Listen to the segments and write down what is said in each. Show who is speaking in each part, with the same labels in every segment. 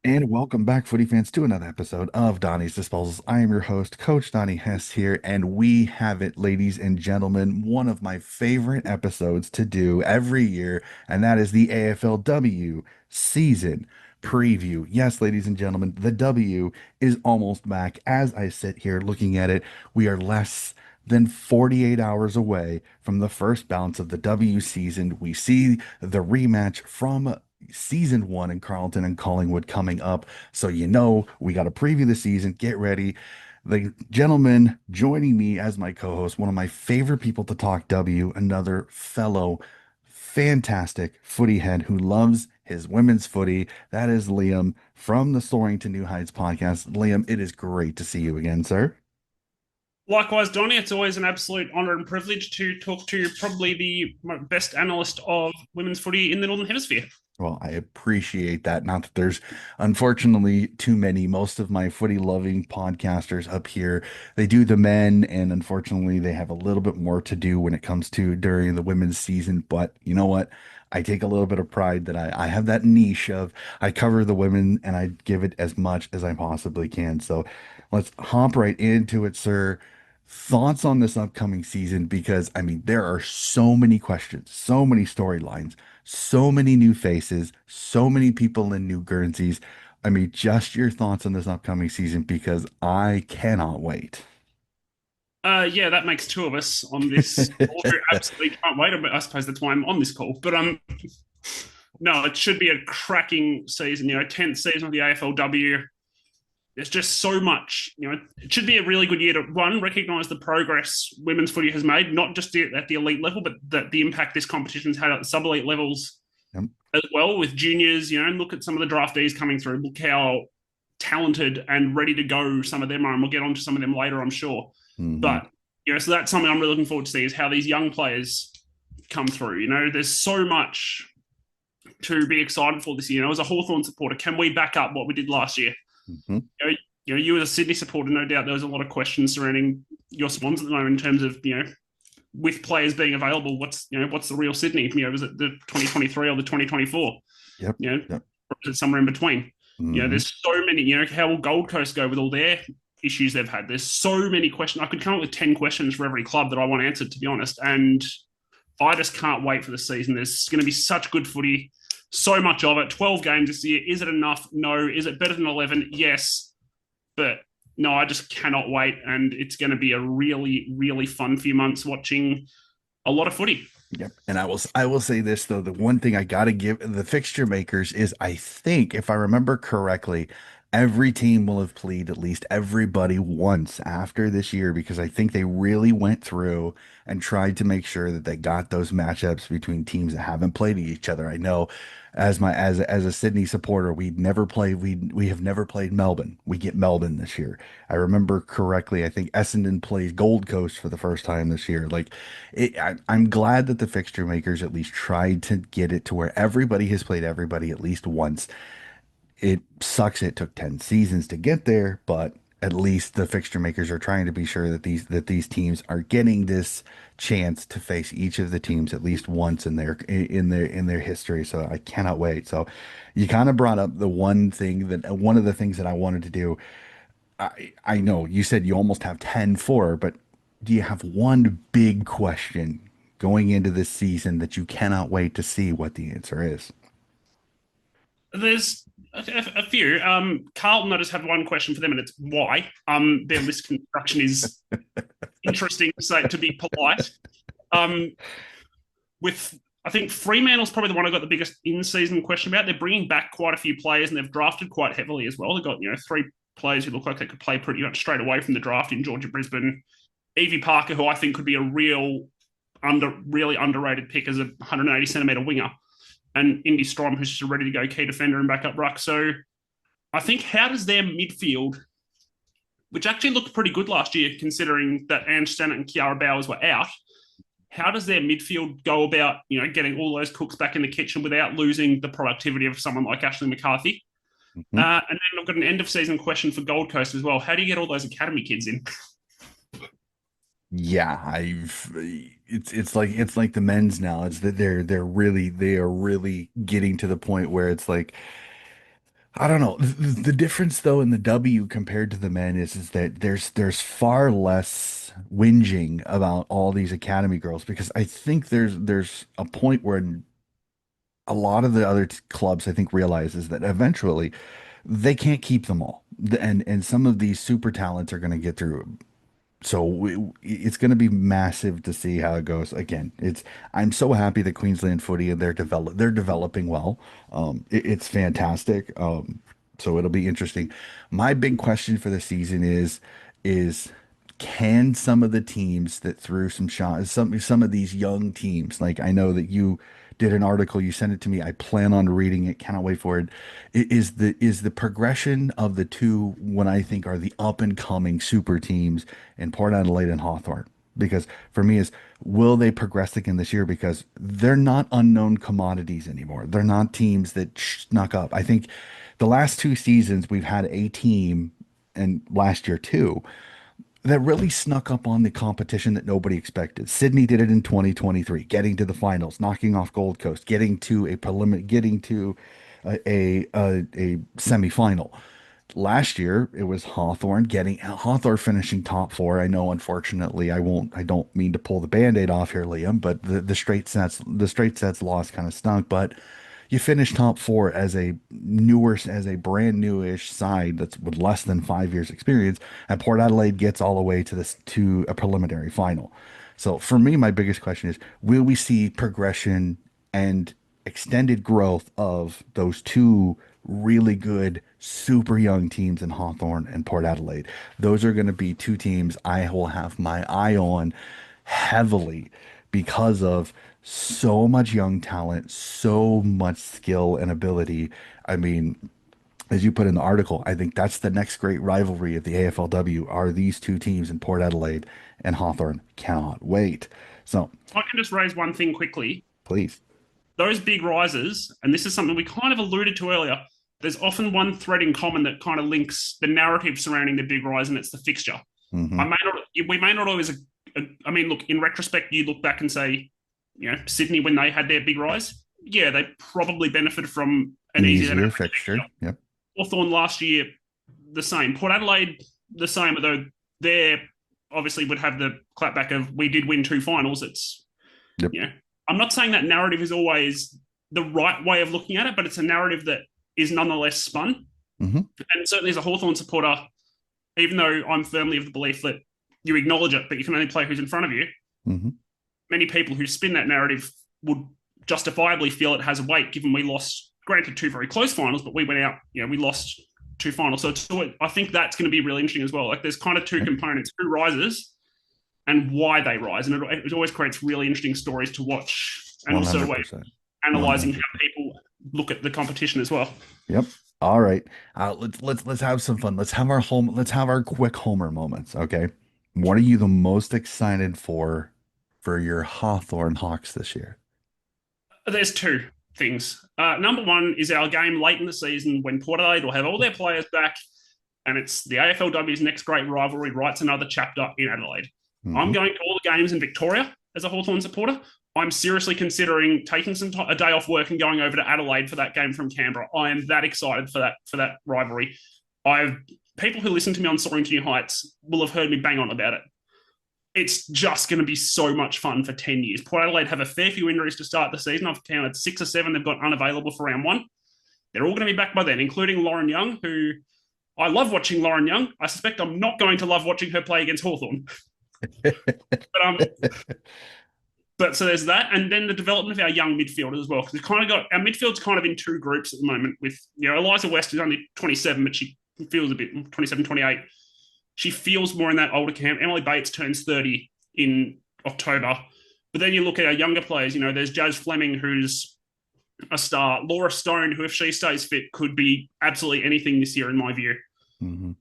Speaker 1: And welcome back, footy fans, to another episode of Donnie's Disposals. I am your host, Coach Donnie Hess here, and we have it, ladies and gentlemen, one of my favorite episodes to do every year, and that is the AFLW season preview. Yes, ladies and gentlemen, the W is almost back. As I sit here looking at it, we are less than 48 hours away from the first bounce of the W season. We see the rematch from season one in Carlton and Collingwood coming up. So, we got to preview the season. Get ready. The gentleman joining me as my co host, one of my favorite people to talk W, another fellow fantastic footy head who loves his women's footy. That is Liam from the Soaring to New Heights podcast. Liam, it is great to see you again, sir.
Speaker 2: Likewise, Donny, it's always an absolute honour and privilege to talk to probably the best analyst of women's footy in the Northern Hemisphere.
Speaker 1: Well, I appreciate that. Not that there's unfortunately too many. Most of my footy loving podcasters up here, they do the men, and unfortunately, they have a little bit more to do when it comes to during the women's season. But you know what? I take a little bit of pride that I have that niche of I cover the women and I give it as much as I possibly can. So let's hop right into it, sir. Thoughts on this upcoming season? Because I mean, there are so many questions, so many storylines, so many new faces, so many people in new Guernseys. I mean, just your thoughts on this upcoming season because I cannot wait.
Speaker 2: Yeah, that makes two of us on this call who absolutely can't wait. I suppose that's why I'm on this call. But no, it should be a cracking season. 10th season of the AFLW. There's just so much. It should be a really good year to one recognise the progress women's footy has made, not just at the elite level, but the impact this competition's had at the sub elite levels
Speaker 1: Yep.
Speaker 2: as well with juniors. Look at some of the draftees coming through. Look how talented and ready to go some of them are, and we'll get on to some of them later, I'm sure.
Speaker 1: Hmm.
Speaker 2: But so that's something I'm really looking forward to see is how these young players come through. There's so much to be excited for this year. As a Hawthorn supporter, can we back up what we did last year?
Speaker 1: Hmm.
Speaker 2: You as a Sydney supporter, no doubt there was a lot of questions surrounding your Swans at the moment in terms of with players being available, what's the real Sydney? Was it the 2023 or the 2024?
Speaker 1: Yep.
Speaker 2: You know,
Speaker 1: Yep.
Speaker 2: or is it somewhere in between?
Speaker 1: Hmm.
Speaker 2: There's so many. How will Gold Coast go with all their issues they've had? There's so many questions. I could come up with 10 questions for every club that I want answered, to be honest. And I just can't wait for the season. There's going to be such good footy, so much of it. 12 games this year. Is it enough? No. Is it better than 11? Yes. But no, I just cannot wait. And it's going to be a really, really fun few months watching a lot of footy.
Speaker 1: Yep. And I will say this though, the one thing I gotta give the fixture makers is I think if I remember correctly, every team will have played at least everybody once after this year because I think they really went through and tried to make sure that they got those matchups between teams that haven't played each other. I know as a Sydney supporter, we have never played Melbourne. We get Melbourne this year. I remember correctly, I think Essendon plays Gold Coast for the first time this year. I'm glad that the fixture makers at least tried to get it to where everybody has played everybody at least once. It sucks it took 10 seasons to get there, but at least the fixture makers are trying to be sure that these teams are getting this chance to face each of the teams at least once in their history. So I cannot wait. So you kind of brought up one of the things that I wanted to do. I know you said you almost have 10 for, but do you have one big question going into this season that you cannot wait to see what the answer is?
Speaker 2: There's a few. Carlton, I just have one question for them, and it's why. Their list construction is interesting to say, to be polite. Um, with I think Fremantle's probably the one I got the biggest in-season question about. They're bringing back quite a few players, and they've drafted quite heavily as well. They've got three players who look like they could play pretty much straight away from the draft in Georgia Brisbane. Evie Parker, who I think could be a really underrated pick as a 180 centimeter winger, and Indy Strom, who's just a ready to go key defender and backup ruck. So I think how does their midfield, which actually looked pretty good last year, considering that Ange Stannett and Kiara Bowers were out, how does their midfield go about, getting all those cooks back in the kitchen without losing the productivity of someone like Ashley McCarthy?
Speaker 1: Mhm.
Speaker 2: And then I've got an end of season question for Gold Coast as well. How do you get all those academy kids in?
Speaker 1: Yeah, it's like the men's now. It's that they are really getting to the point where it's like I don't know. The difference though in the W compared to the men is that there's far less whinging about all these academy girls because I think there's a point where a lot of the other clubs I think realizes that eventually they can't keep them all. And some of these super talents are going to get through. So it's going to be massive to see how it goes. Again, I'm so happy that Queensland Footy and they're developing well. It's fantastic. So it'll be interesting. My big question for the season is can some of the teams that threw some shots, some of these young teams, like I know that you did an article, you sent it to me. I plan on reading it. Cannot wait for it. Is the progression of the two when I think are the up and coming super teams in Port Adelaide and Hawthorn? Because for me is will they progress again this year? Because they're not unknown commodities anymore. They're not teams that snuck up. I think the last two seasons we've had a team, and last year too, that really snuck up on the competition that nobody expected. Sydney did it in 2023, getting to the finals, knocking off Gold Coast, getting to a semifinal. Last year it was Hawthorn finishing top four. I know, unfortunately, I don't mean to pull the band-aid off here, Liam, but the straight sets loss kind of stunk. But you finish top four as a brand newish side that's with less than 5 years experience, and Port Adelaide gets all the way to a preliminary final. So for me, my biggest question is, will we see progression and extended growth of those two really good, super young teams in Hawthorn and Port Adelaide? Those are going to be two teams I will have my eye on heavily because of so much young talent, so much skill and ability. I mean, as you put in the article, I think that's the next great rivalry of the AFLW are these two teams in Port Adelaide and Hawthorn. Cannot wait. So
Speaker 2: I can just raise one thing quickly.
Speaker 1: please.
Speaker 2: Those big rises, and this is something we kind of alluded to earlier, there's often one thread in common that kind of links the narrative surrounding the big rise, and it's the fixture.
Speaker 1: Hmm.
Speaker 2: We may not always. I mean, look, in retrospect, you look back and say, Sydney when they had their big rise, yeah, they probably benefited from an
Speaker 1: An
Speaker 2: easier than
Speaker 1: easier
Speaker 2: average fixture.
Speaker 1: fixture. Yep.
Speaker 2: Hawthorn last year, the same. Port Adelaide, the same, although they obviously would have the clapback of we did win two finals. It's
Speaker 1: Yep.
Speaker 2: you know, I'm not saying that narrative is always the right way of looking at it, but it's a narrative that is nonetheless spun.
Speaker 1: Hmm.
Speaker 2: And certainly as a Hawthorn supporter, even though I'm firmly of the belief that you acknowledge it, but you can only play who's in front of you,
Speaker 1: Hmm.
Speaker 2: many people who spin that narrative would justifiably feel it has a weight given we lost, granted, two very close finals, but we went out, we lost two finals. So I think that's going to be really interesting as well. Like there's kind of two
Speaker 1: Yep.
Speaker 2: components, who rises and why they rise. And it always creates really interesting stories to watch and also a way of
Speaker 1: 100%.
Speaker 2: analyzing how
Speaker 1: 100%.
Speaker 2: people look at the competition as well.
Speaker 1: Yep. All right. Let's have some fun. Let's have our quick Homer moments. Okay. What are you the most excited for your Hawthorne Hawks this year?
Speaker 2: There's two things. Number one is our game late in the season when Port Adelaide will have all their players back, and it's the AFLW's next great rivalry writes another chapter in Adelaide. I'm
Speaker 1: Hmm.
Speaker 2: going to all the games in Victoria as a Hawthorn supporter. I'm seriously considering taking a day off work and going over to Adelaide for that game from Canberra. I am that excited for that rivalry. I've People who listen to me on Soaring to New Heights will have heard me bang on about it. It's just going to be so much fun for 10 years. Port Adelaide have a fair few injuries to start the season. I've counted 6 or 7 they've got unavailable for round one. They're all going to be back by then, including Lauren Young, who I love watching Lauren Young. I suspect I'm not going to love watching her play against Hawthorn. But so there's that, and then the development of our young midfielders as well, because we've kind of got our midfield's kind of in two groups at the moment. With Eliza West is only 27, but she feels a bit 27, 28. She feels more in that older camp. Emily Bates turns 30 in October, but then you look at our younger players. There's Jazz Fleming, who's a star. Laura Stone, who if she stays fit could be absolutely anything this year in my view.
Speaker 1: Hmm.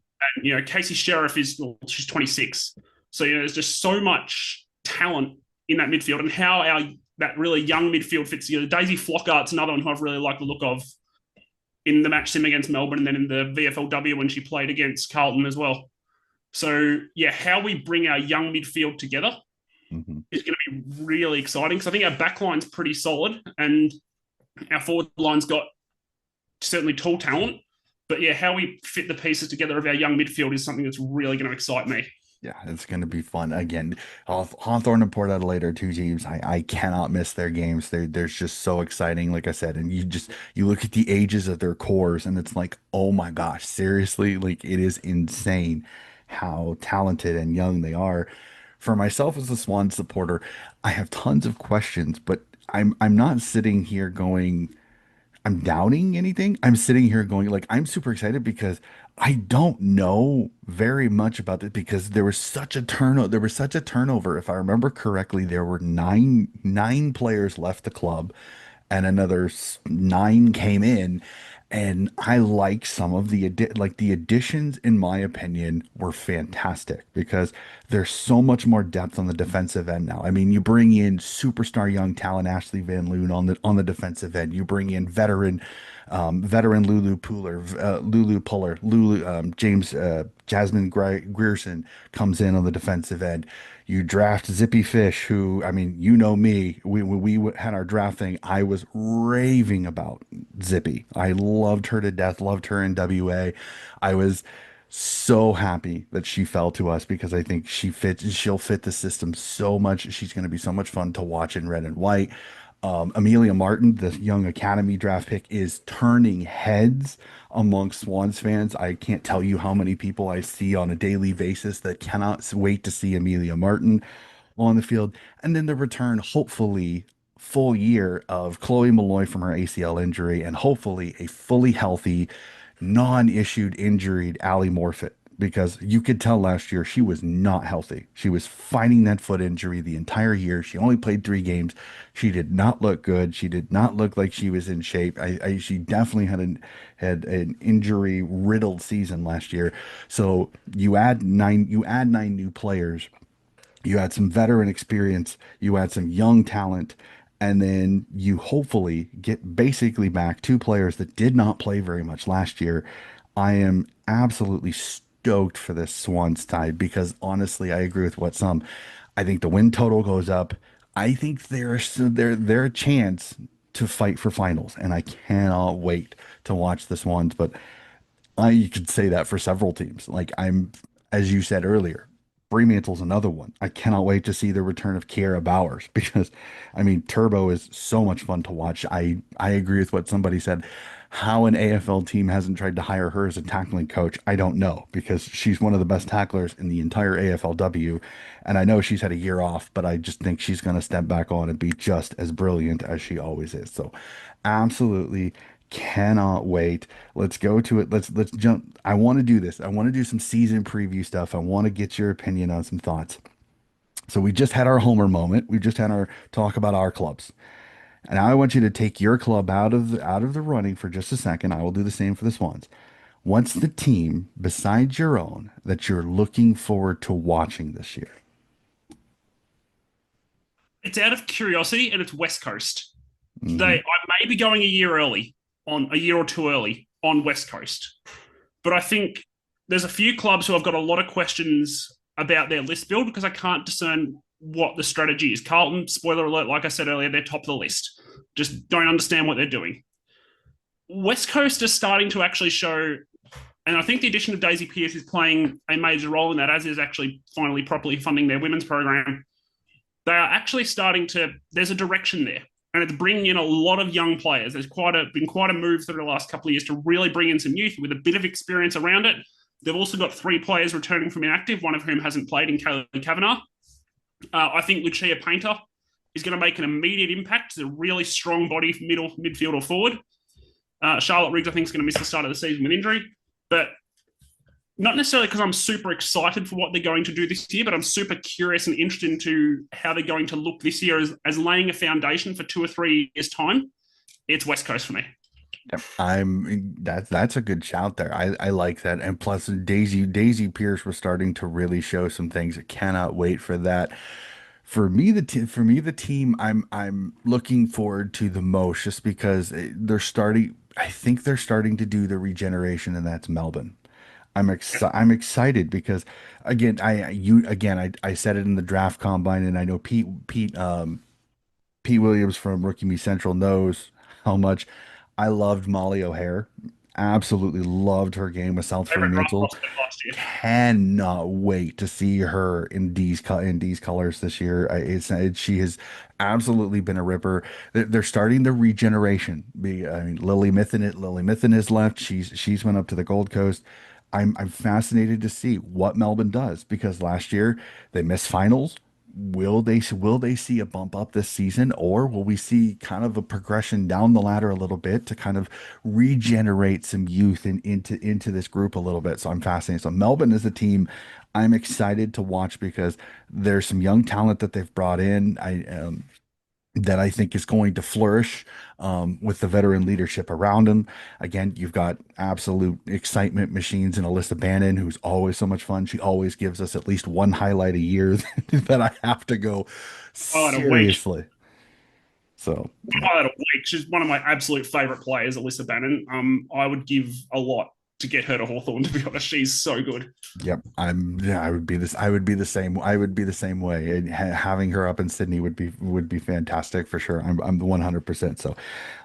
Speaker 2: And Casey Sheriff she's 26. So there's just so much talent in that midfield, and how that really young midfield fits together. Daisy Flockhart's another one who I've really liked the look of in the match sim against Melbourne, and then in the VFLW when she played against Carlton as well. So yeah, how we bring our young midfield together
Speaker 1: Hmm.
Speaker 2: is going to be really exciting, because I think our backline's pretty solid, and our forward line's got certainly tall talent. But yeah, how we fit the pieces together of our young midfield is something that's really going to excite me.
Speaker 1: Yeah, it's going to be fun. Again, Hawthorne and Port Adelaide are two teams. I cannot miss their games. They're just so exciting, like I said. And you look at the ages of their cores, and it's like, oh my gosh, seriously, like it is insane how talented and young they are. For myself as a Swan supporter, I have tons of questions, but I'm not sitting here going, I'm doubting anything. I'm sitting here going like I'm super excited because I don't know very much about it because there was such a turnover. If I remember correctly, there were nine players left the club and another nine came in. And I like some of the additions, in my opinion, were fantastic because there's so much more depth on the defensive end now. I mean, you bring in superstar young talent Ashley Van Loon on the defensive end. You bring in veteran Lulu Puller, James Jasmine Grierson comes in on the defensive end. You draft Zippy Fish, who, I mean, you know me. When we had our draft thing, I was raving about Zippy. I loved her to death, loved her in WA. I was so happy that she fell to us because I think she'll fit the system so much. She's going to be so much fun to watch in red and white. Amelia Martin, the young academy draft pick, is turning heads amongst Swans fans. I can't tell you how many people I see on a daily basis that cannot wait to see Amelia Martin on the field. And then the return, hopefully, full year of Chloe Malloy from her ACL injury, and hopefully a fully healthy, non-issued injured Ali Morfitt. Because you could tell last year she was not healthy. She was fighting that foot injury the entire year. She only played 3 games. She did not look good. She did not look like she was in shape. She definitely had an injury riddled season last year. So you add nine new players, you add some veteran experience, you add some young talent, and then you hopefully get basically back 2 players that did not play very much last year. I am absolutely stoked for this Swans tide because honestly, I agree with what some. I think the win total goes up. I think they're a chance to fight for finals, and I cannot wait to watch the Swans. But you could say that for several teams. As you said earlier, Fremantle's another one. I cannot wait to see the return of Kiera Bowers because, I mean, Turbo is so much fun to watch. I agree with what somebody said. How an AFL team hasn't tried to hire her as a tackling coach, I don't know because she's one of the best tacklers in the entire AFLW. And I know she's had a year off, but I just think she's going to step back on and be just as brilliant as she always is. So, absolutely cannot wait. Let's go to it. Let's jump. I want to do this. I want to do some season preview stuff. I want to get your opinion on some thoughts. So we just had our Homer moment. We just had our talk about our clubs. And now I want you to take your club out of the running for just a second. I will do the same for the Swans. What's the team besides your own that you're looking forward to watching this year?
Speaker 2: It's out of curiosity, and it's West Coast.
Speaker 1: Hmm.
Speaker 2: I may be going a year or two early on West Coast, but I think there's a few clubs who I've got a lot of questions about their list build because I can't discern what the strategy is. Carlton, spoiler alert, like I said earlier, they're top of the list. Just don't understand what they're doing. West Coast is starting to actually show, and I think the addition of Daisy Pearce is playing a major role in that, as is actually finally properly funding their women's program. They are actually starting to, there's a direction there. And it's bringing in a lot of young players. There's been quite a move through the last couple of years to really bring in some youth with a bit of experience around it. They've also got 3 players returning from inactive, one of whom hasn't played in Kaylee Kavanagh. I think Lucia Painter is going to make an immediate impact. It's a really strong body midfield or forward. Charlotte Riggs, I think, is going to miss the start of the season with injury. But not necessarily because I'm super excited for what they're going to do this year, but I'm super curious and interested into how they're going to look this year as laying a foundation for 2 or 3 years' time. It's West Coast for me.
Speaker 1: Yep. That's a good shout there. I like that. And plus Daisy Pierce was starting to really show some things. I cannot wait for that. For me the team I'm looking forward to the most just because I think they're starting to do the regeneration and that's Melbourne. I'm excited because I said it in the draft combine and I know Pete Williams from Rookie Me Central knows how much I loved Molly O'Hare Absolutely loved her game with South
Speaker 2: Favorite draft
Speaker 1: Fremantle.
Speaker 2: prospect last year.
Speaker 1: Cannot wait to see her in these colors this year. She has absolutely been a ripper. They're starting the regeneration. I mean, Lily Mithen is left. She's went up to the Gold Coast. I'm fascinated to see what Melbourne does because last year they missed finals. Will they see a bump up this season, or will we see kind of a progression down the ladder a little bit to kind of regenerate some youth into this group a little bit? So I'm fascinated. So Melbourne is a team I'm excited to watch because there's some young talent that they've brought in. That I think is going to flourish with the veteran leadership around him. Again, you've got absolute excitement machines in Alyssa Bannon, who's always so much fun. She always gives us at least one highlight a year that I have to go
Speaker 2: Oh, in a week.
Speaker 1: seriously. So, yeah.
Speaker 2: Oh, in a week. She's one of my absolute favourite players, Alyssa Bannon. I would give a lot to get her to Hawthorn. To be honest, she's so good.
Speaker 1: Yep, yeah, I would be the same. I would be the same way. And having her up in Sydney would be fantastic for sure. I'm the 100%. So,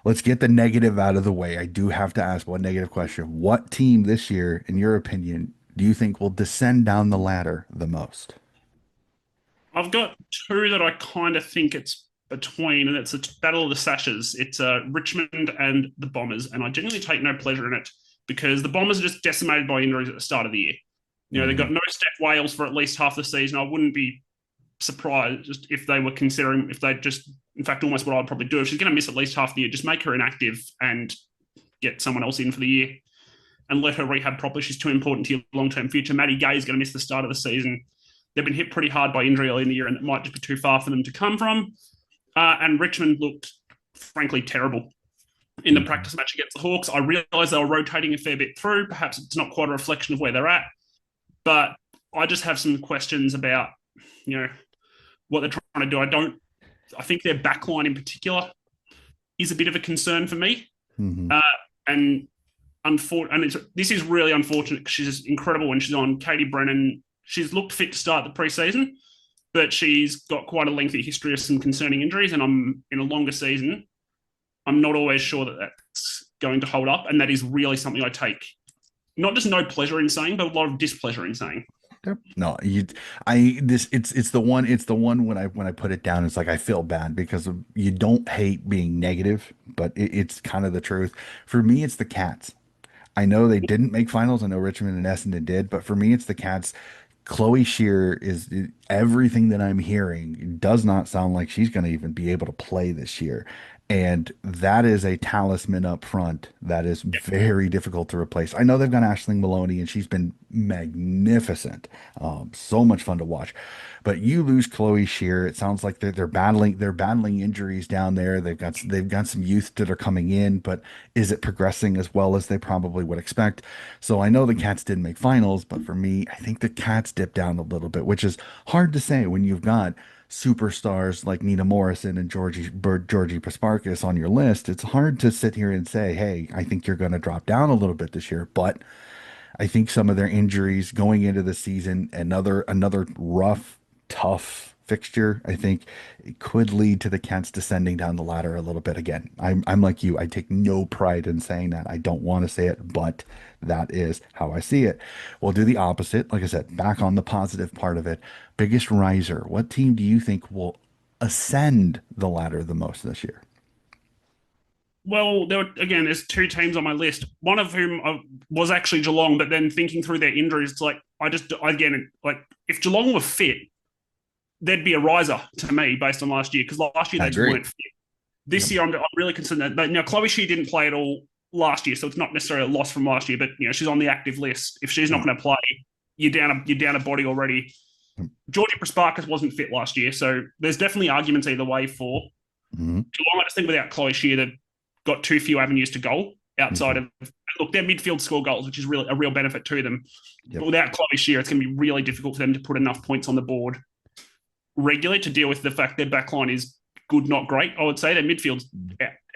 Speaker 1: let's get the negative out of the way. I do have to ask one negative question. What team this year, in your opinion, do you think will descend down the ladder the most?
Speaker 2: I've got two that I kind of think it's between, and it's a battle of the sashes. It's Richmond and the Bombers, and I genuinely take no pleasure in it because the Bombers are just decimated by injuries at the start of the year. You know, they've
Speaker 1: Hmm.
Speaker 2: got no Steph Wales for at least half the season. I wouldn't be surprised if they were considering, if they just, in fact, almost what I'd probably do if she's going to miss at least half the year, just make her inactive and get someone else in for the year and let her rehab properly. She's too important to your long term future. Maddie Gay is going to miss the start of the season. They've been hit pretty hard by injury early in the year, and it might just be too far for them to come from. And Richmond looked, frankly, terrible in the
Speaker 1: Hmm.
Speaker 2: practice match against the Hawks. I realised they were rotating a fair bit through. Perhaps it's not quite a reflection of where they're at, but I just have some questions about, you know, what they're trying to do. I think their backline in particular is a bit of a concern for me.
Speaker 1: Hmm.
Speaker 2: Uh, and this is really unfortunate because she's incredible when she's on. Katie Brennan, she's looked fit to start the preseason, but she's got quite a lengthy history of some concerning injuries. And I'm in a longer season. I'm not always sure that that's going to hold up. And that is really something I take not just no pleasure in saying, but a lot of displeasure in saying.
Speaker 1: Yep. No, I this it's the one when I put it down, it's like I feel bad because you don't hate being negative, but it's kind of the truth. For me, it's the Cats. I know they didn't make finals. I know Richmond and Essendon did, but for me, it's the Cats. Chloe Shear is everything that I'm hearing. It does not sound like she's going to even be able to play this year. And that is a talisman up front that is very difficult to replace. I know they've got Aisling Maloney, and she's been magnificent. So much fun to watch. But you lose Chloe Shear. It sounds like they're battling injuries down there. They've got some youth that are coming in, but is it progressing as well as they probably would expect? So I know the Cats didn't make finals, but for me, I think the Cats dipped down a little bit, which is hard to say when you've got superstars like Nina Morrison and Georgie Pasparkis on your list. It's hard to sit here and say, hey, I think you're going to drop down a little bit this year. But I think some of their injuries going into the season, another rough, tough fixture, I think it could lead to the Cats descending down the ladder a little bit again. I'm like you. I take no pride in saying that. I don't want to say it, but that is how I see it. We'll do the opposite. Like I said, back on the positive part of it. Biggest riser. What team do you think will ascend the ladder the most this year?
Speaker 2: Well, there's two teams on my list. One of whom was actually Geelong, but then thinking through their injuries, it's like again, like if Geelong were fit, there'd be a riser to me based on last year because last year
Speaker 1: I
Speaker 2: they just
Speaker 1: agree.
Speaker 2: weren't fit. This
Speaker 1: Yep.
Speaker 2: year, I'm really concerned that. But now Chloe Shea didn't play at all last year, so it's not necessarily a loss from last year. But she's on the active list. If she's not
Speaker 1: Yep.
Speaker 2: going to play, you're down a body already. Georgia Prasparkas wasn't fit last year, so there's definitely arguments either way for
Speaker 1: Mhm.
Speaker 2: Geelong. I just think without Chloe Shear, they've got too few avenues to goal outside
Speaker 1: Mhm.
Speaker 2: of look, their midfield score goals, which is really a real benefit to them.
Speaker 1: Yep.
Speaker 2: But without Chloe Shear, it's going to be really difficult for them to put enough points on the board regularly to deal with the fact their backline is good, not great. I would say their midfield's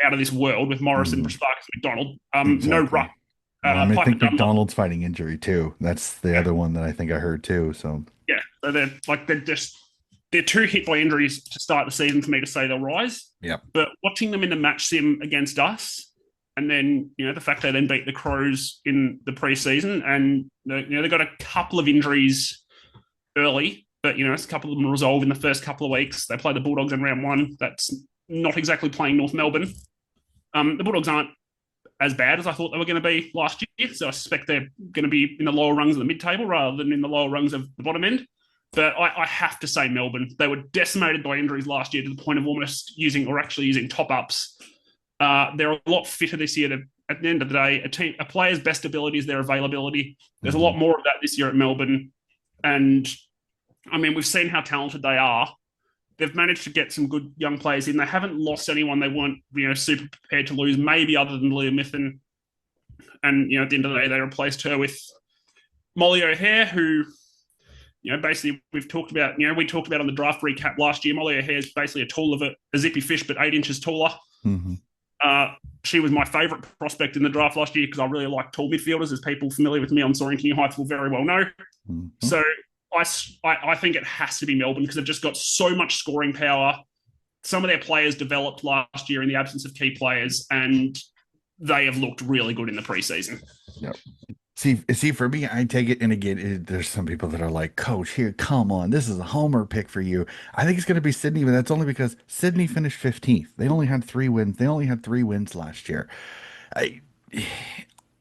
Speaker 2: out of this world with Morrison,
Speaker 1: Mhm.
Speaker 2: Prasparkas, McDonald. No
Speaker 1: Exactly.
Speaker 2: ruck.
Speaker 1: Well, I mean, I
Speaker 2: Piper
Speaker 1: think
Speaker 2: Dunlop.
Speaker 1: McDonald's fighting injury too. That's the
Speaker 2: Yeah,
Speaker 1: other one that I think I heard too. So,
Speaker 2: yeah. So they're too hit by injuries to start the season for me to say they'll rise.
Speaker 1: yep.
Speaker 2: But watching them in the match sim against us, And then, the fact they then beat the Crows in the preseason, and they got a couple of injuries early, but a couple of them resolve in the first couple of weeks. They play the Bulldogs in round one. That's not exactly playing North Melbourne. The Bulldogs aren't as bad as I thought they were going to be last year, so I suspect they're going to be in the lower rungs of the mid-table rather than in the lower rungs of the bottom end. But I have to say Melbourne. They were decimated by injuries last year to the point of almost using top-ups. They're a lot fitter this year. At the end of the day, a player's best ability is their availability. There's a
Speaker 1: Mm-hmm.
Speaker 2: lot more of that this year at Melbourne. And, we've seen how talented they are. They've managed to get some good young players in. They haven't lost anyone they weren't, super prepared to lose, maybe other than Leah Mithen. And, at the end of the day, they replaced her with Molly O'Hare, who, basically we've talked about, we talked about on the draft recap last year. Molly O'Hare is basically a tall of a zippy fish, but 8 inches taller.
Speaker 1: Mm-hmm.
Speaker 2: She was my favourite prospect in the draft last year because I really like tall midfielders, as people familiar with me on Soaring King Heights will very well know.
Speaker 1: Mm-hmm.
Speaker 2: So I think it has to be Melbourne because they've just got so much scoring power. Some of their players developed last year in the absence of key players, and they have looked really good in the preseason.
Speaker 1: Yep. See, for me, I take it, and again, there's some people that are like, Coach, here, come on, this is a homer pick for you. I think it's going to be Sydney, but that's only because Sydney finished 15th. They only had 3 wins. They only had 3 wins last year. I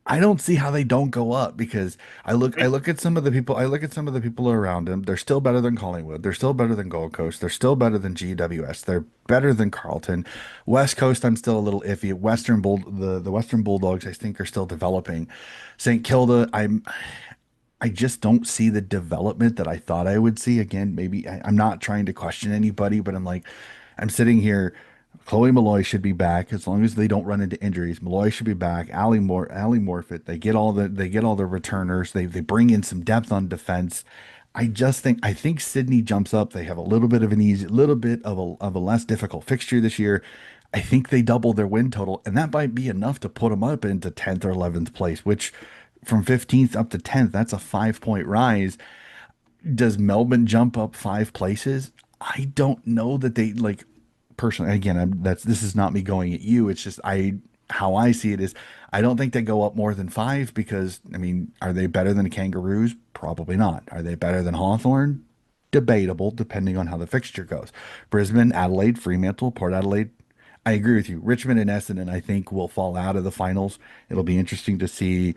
Speaker 1: I don't see how they don't go up because I look at some of the people around them. They're still better than Collingwood. They're still better than Gold Coast. They're still better than GWS. They're better than Carlton. West Coast, I'm still a little iffy. The Western Bulldogs, I think, are still developing. St. Kilda, I just don't see the development that I thought I would see. Again, maybe I'm not trying to question anybody, but I'm sitting here. Chloe Malloy should be back as long as they don't run into injuries. Malloy should be back. Ali Morfitt. They get all the returners. They bring in some depth on defense. I think Sydney jumps up. They have a little bit of a less difficult fixture this year. I think they double their win total, and that might be enough to put them up into 10th or 11th place, which from 15th up to 10th, that's a 5 point rise. Does Melbourne jump up 5 places? I don't know that they like personally. Again, this is not me going at you. It's just how I see it is I don't think they go up more than 5 because I mean, are they better than the Kangaroos? Probably not. Are they better than Hawthorn? Debatable, depending on how the fixture goes. Brisbane, Adelaide, Fremantle, Port Adelaide. I agree with you. Richmond and Essendon, I think, will fall out of the finals. It'll be interesting to see.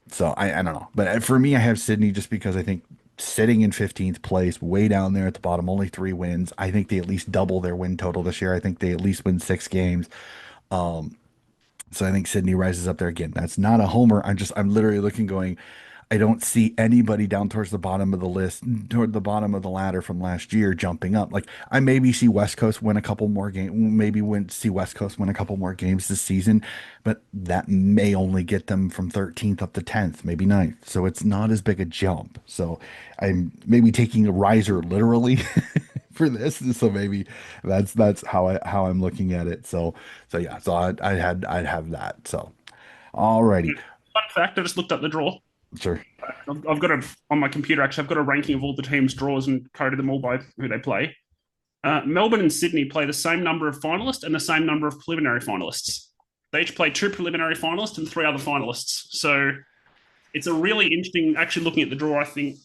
Speaker 1: So I don't know. But for me, I have Sydney just because I think sitting in 15th place, way down there at the bottom, only 3 wins. I think they at least double their win total this year. I think they at least win 6 games. So I think Sydney rises up there again. That's not a homer. I'm literally looking going, I don't see anybody down towards the bottom of the list, toward the bottom of the ladder from last year jumping up. Like I maybe see West Coast win a couple more games, see West Coast win a couple more games this season, but that may only get them from 13th up to 10th, maybe ninth. So it's not as big a jump. So I'm maybe taking a riser literally for this. So maybe that's how I'm looking at it. So yeah, so I'd have that. So alrighty,
Speaker 2: Fun fact: I just looked up the draw.
Speaker 1: sure.
Speaker 2: I've got on my computer. Actually, I've got a ranking of all the teams' draws and coded them all by who they play. Melbourne and Sydney play the same number of finalists and the same number of preliminary finalists. They each play 2 preliminary finalists and 3 other finalists. So it's a really interesting. Actually, looking at the draw, I think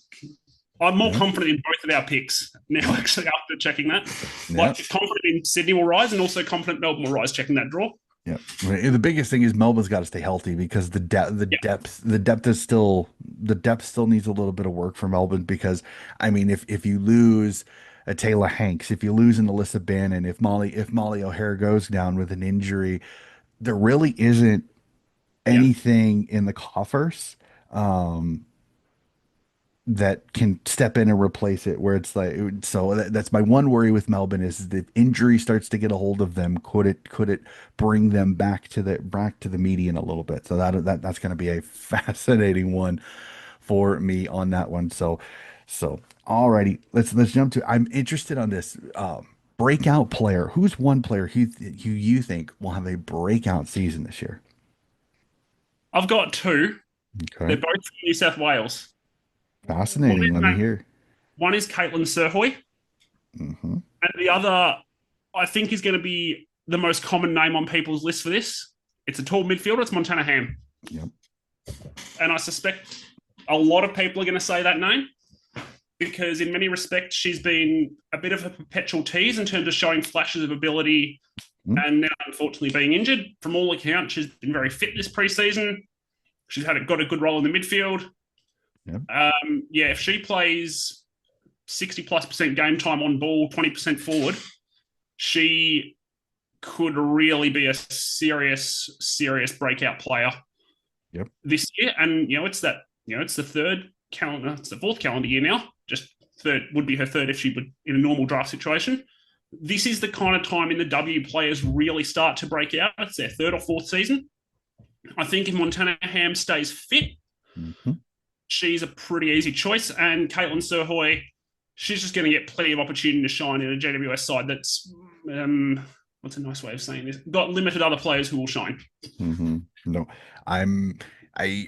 Speaker 2: I'm more
Speaker 1: Yeah.
Speaker 2: confident in both of our picks now. Actually, after checking that,
Speaker 1: Yeah.
Speaker 2: like confident in Sydney will rise, and also confident Melbourne will rise. Checking that draw.
Speaker 1: Yeah. The biggest thing is Melbourne's got to stay healthy because
Speaker 2: Yeah,
Speaker 1: the depth still needs a little bit of work for Melbourne because I mean if you lose a Taylor Hanks, if you lose an Alyssa Bannon, if Molly O'Hare goes down with an injury, there really isn't
Speaker 2: yeah.
Speaker 1: anything in the coffers. Um, that can step in and replace it where it's like so that's my one worry with Melbourne is that if injury starts to get a hold of them, could it bring them back to the median a little bit. So that's going to be a fascinating one for me on that one. So alrighty, let's jump to I'm interested on this breakout player. Who's one player who you think will have a breakout season this year?
Speaker 2: I've got 2. They're
Speaker 1: Okay,
Speaker 2: both from New South Wales. One
Speaker 1: fascinating.
Speaker 2: is,
Speaker 1: Let me hear.
Speaker 2: one is Caitlin Serhoy,
Speaker 1: Hmm.
Speaker 2: and the other, I think, is going to be the most common name on people's list for this. It's a tall midfielder. It's Montana Ham.
Speaker 1: Yep.
Speaker 2: And I suspect a lot of people are going to say that name because, in many respects, she's been a bit of a perpetual tease in terms of showing flashes of ability
Speaker 1: Mm,
Speaker 2: and now, unfortunately, being injured. From all accounts, she's been very fit this preseason. She's got a good role in the midfield.
Speaker 1: yep.
Speaker 2: Yeah, if she plays 60+% game time on ball, 20% forward, she could really be a serious breakout player
Speaker 1: Yep.
Speaker 2: this year. And it's the fourth calendar year now. Just third would be her third if she would in a normal draft situation. This is the kind of time in the W players really start to break out. It's their third or fourth season. I think if Montana Ham stays fit,
Speaker 1: Mm-hmm.
Speaker 2: she's a pretty easy choice. And Caitlin Sirhoy, she's just going to get plenty of opportunity to shine in a GWS side that's, what's a nice way of saying this? Got limited other players who will shine.
Speaker 1: Mm-hmm. No, I'm I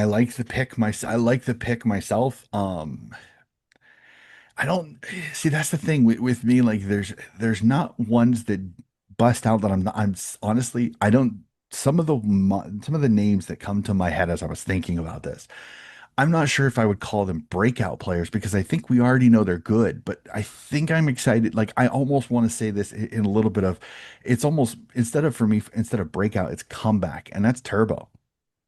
Speaker 1: like the pick I like the pick myself. I don't see that's the thing with me. Like there's not ones that bust out that honestly I don't some of the names that come to my head as I was thinking about this. I'm not sure if I would call them breakout players because I think we already know they're good, but I think I'm excited. Like I almost want to say this in a little bit of it's almost instead of breakout, it's comeback, and that's Turbo.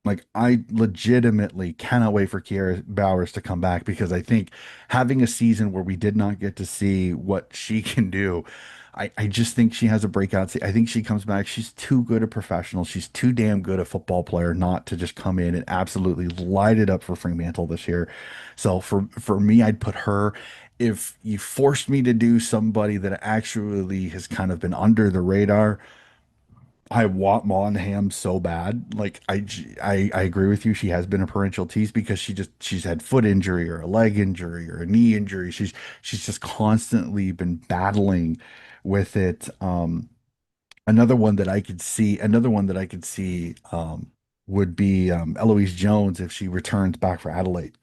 Speaker 1: Like I legitimately cannot wait for Kiera Bowers to come back because I think having a season where we did not get to see what she can do, I just think she has a I think she comes back. She's too good a professional. She's too damn good a football player not to just come in and absolutely light it up for Fremantle this year. So for me, I'd put her. If you forced me to do somebody that actually has kind of been under the radar, I want Monham so bad. Like I agree with you. She has been a parental tease because she's had foot injury or a leg injury or a knee injury. She's just constantly been battling with it. Another one that I could see would be Eloise Jones if she returns back for Adelaide.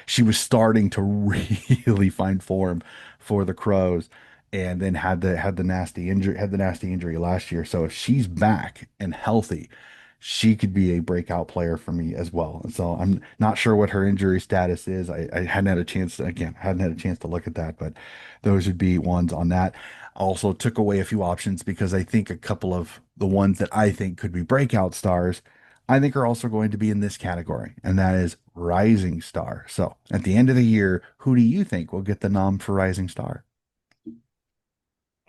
Speaker 1: She was starting to really find form for the Crows and then had the nasty injury last year. So if she's back and healthy, she could be a breakout player for me as well. And so I'm not sure what her injury status is. I hadn't had a chance to look at that, but those would be ones on that. Also took away a few options because I think a couple of the ones that I think could be breakout stars, I think are also going to be in this category, and that is Rising Star. So at the end of the year, who do you think will get the nom for Rising Star?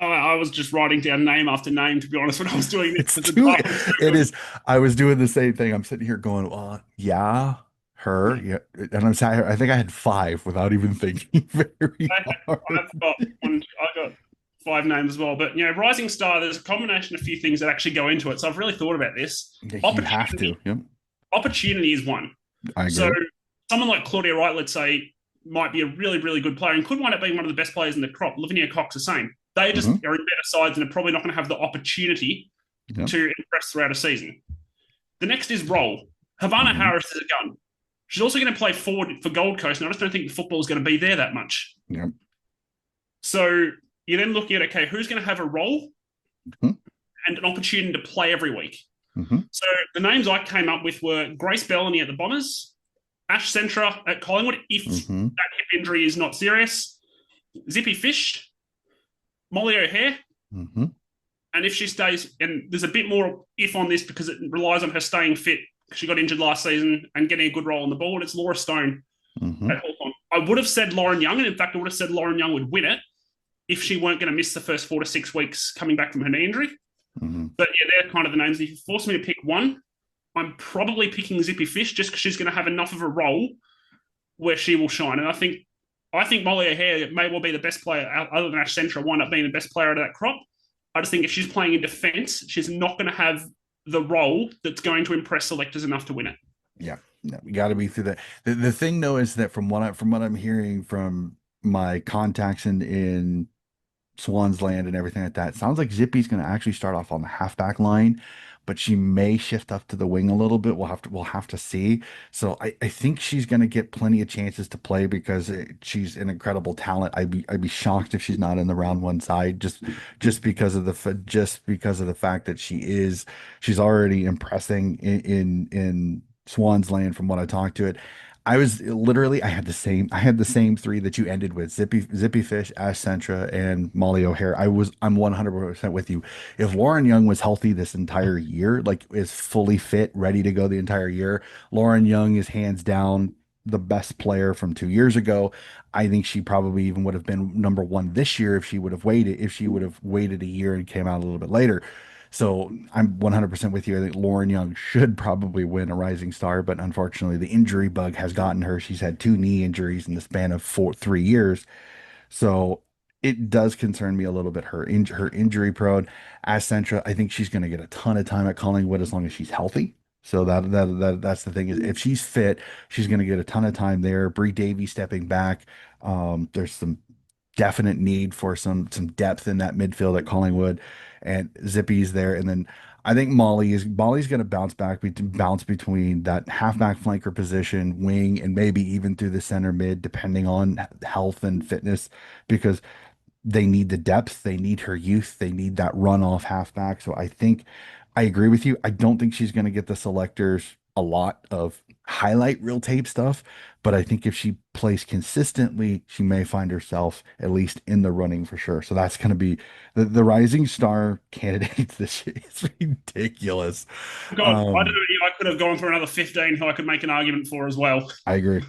Speaker 2: I was just writing down name after name, to be honest, when I was doing this
Speaker 1: It's
Speaker 2: because the
Speaker 1: too,
Speaker 2: draft was so
Speaker 1: it
Speaker 2: good.
Speaker 1: is. I was doing the same thing. I'm sitting here going, well, yeah, her, yeah. And I think I had five without even thinking very hard.
Speaker 2: I've got I got five names as well. But Rising Star, there's a combination of a few things that actually go into it. So I've really thought about this.
Speaker 1: Yeah, you have to.
Speaker 2: Opportunity,
Speaker 1: Yep.
Speaker 2: opportunity is one.
Speaker 1: I
Speaker 2: So
Speaker 1: agree.
Speaker 2: someone like Claudia Wright, let's say, might be a really, really good player and could wind up being one of the best players in the crop. Lavinia Cox the same. They just
Speaker 1: Hmm.
Speaker 2: are in better sides and are probably not going to have the opportunity
Speaker 1: Yep.
Speaker 2: to impress throughout a season. The next is role. Havana
Speaker 1: Hmm.
Speaker 2: Harris is a gun. She's also going to play forward for Gold Coast, and I just don't think the football is going to be there that much.
Speaker 1: Yep.
Speaker 2: So you're then looking at, okay, who's going to have a role
Speaker 1: Hmm.
Speaker 2: and an opportunity to play every week?
Speaker 1: Hmm.
Speaker 2: So the names I came up with were Grace Bellamy at the Bombers, Ash Centra at Collingwood, if
Speaker 1: Hmm.
Speaker 2: that hip injury is not serious, Zippy Fish, Molly O'Hare,
Speaker 1: Hmm.
Speaker 2: and if she stays, and there's a bit more if on this because it relies on her staying fit. She got injured last season and getting a good role on the ball. And it's Laura Stone
Speaker 1: Hmm.
Speaker 2: at Hawthorn. I would have said Lauren Young, and in fact, I would have said Lauren Young would win it if she weren't going to miss the first 4 to 6 weeks coming back from her knee injury.
Speaker 1: Hmm.
Speaker 2: But yeah, they're kind of the names. If you force me to pick one, I'm probably picking Zippy Fish just because she's going to have enough of a role where she will shine. And I think Molly O'Hare may well be the best player other than Ash Centra, wind up being the best player out of that crop. I just think if she's playing in defence, she's not going to have the role that's going to impress selectors enough to win it.
Speaker 1: Yeah. No, we got to be through that. The thing though is that from what I'm hearing from my contacts in Swan's Land and everything like that. Sounds like Zippy's going to actually start off on the halfback line, but she may shift up to the wing a little bit. We'll have to see. So I think she's going to get plenty of chances to play because she's an incredible talent. I'd be shocked if she's not in the round one side just because of just because of the fact that she's already impressing in Swan's Land from what I talked to it. I was literally I had the same three that you ended with Zippy Fish, Ash Sentra, and Molly O'Hare. I'm 100% with you. If Lauren Young was healthy this entire year, like is fully fit, ready to go the entire year, Lauren Young is hands down the best player from 2 years ago. I think she probably even would have been number one this year if she would have waited a year and came out a little bit later. So I'm 100% with you. I think Lauren Young should probably win a Rising Star, but unfortunately, the injury bug has gotten her. She's had two knee injuries in the span of 3 years. So it does concern me a little bit. Her injury prone. As Centra, I think she's going to get a ton of time at Collingwood as long as she's healthy. So that's the thing is if she's fit, she's going to get a ton of time there. Bree Davy stepping back. There's some definite need for some depth in that midfield at Collingwood, and Zippy's there, and then I think Molly's going to bounce between that halfback flanker position, wing, and maybe even through the center mid, depending on health and fitness, because they need the depth, they need her youth, they need that runoff halfback. So I think I agree with you. I don't think she's going to get the selectors a lot of highlight reel tape stuff, but I think if she plays consistently, she may find herself at least in the running for sure. So that's going to be the rising star candidates this year. It's ridiculous.
Speaker 2: God, I don't
Speaker 1: Um,
Speaker 2: know. I could have gone for another 15 who I could make an argument for as well.
Speaker 1: I agree.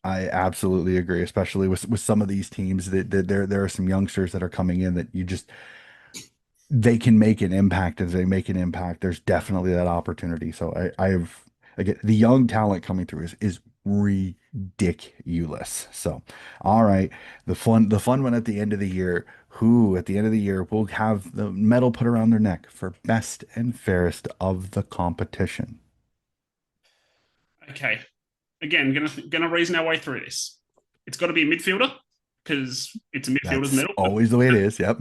Speaker 1: I absolutely agree, especially with some of these teams that there are some youngsters that are coming in that you just they can make an impact. As they make an impact, there's definitely that opportunity. So I've again the young talent coming through is ridiculous. So all right, the fun one at the end of the year. Who at the end of the year will have the medal put around their neck for best and fairest of the competition?
Speaker 2: Okay, again, gonna reason our way through this. It's got to be a midfielder because it's a midfielder's
Speaker 1: That's
Speaker 2: medal. But
Speaker 1: always the way it is. Yep.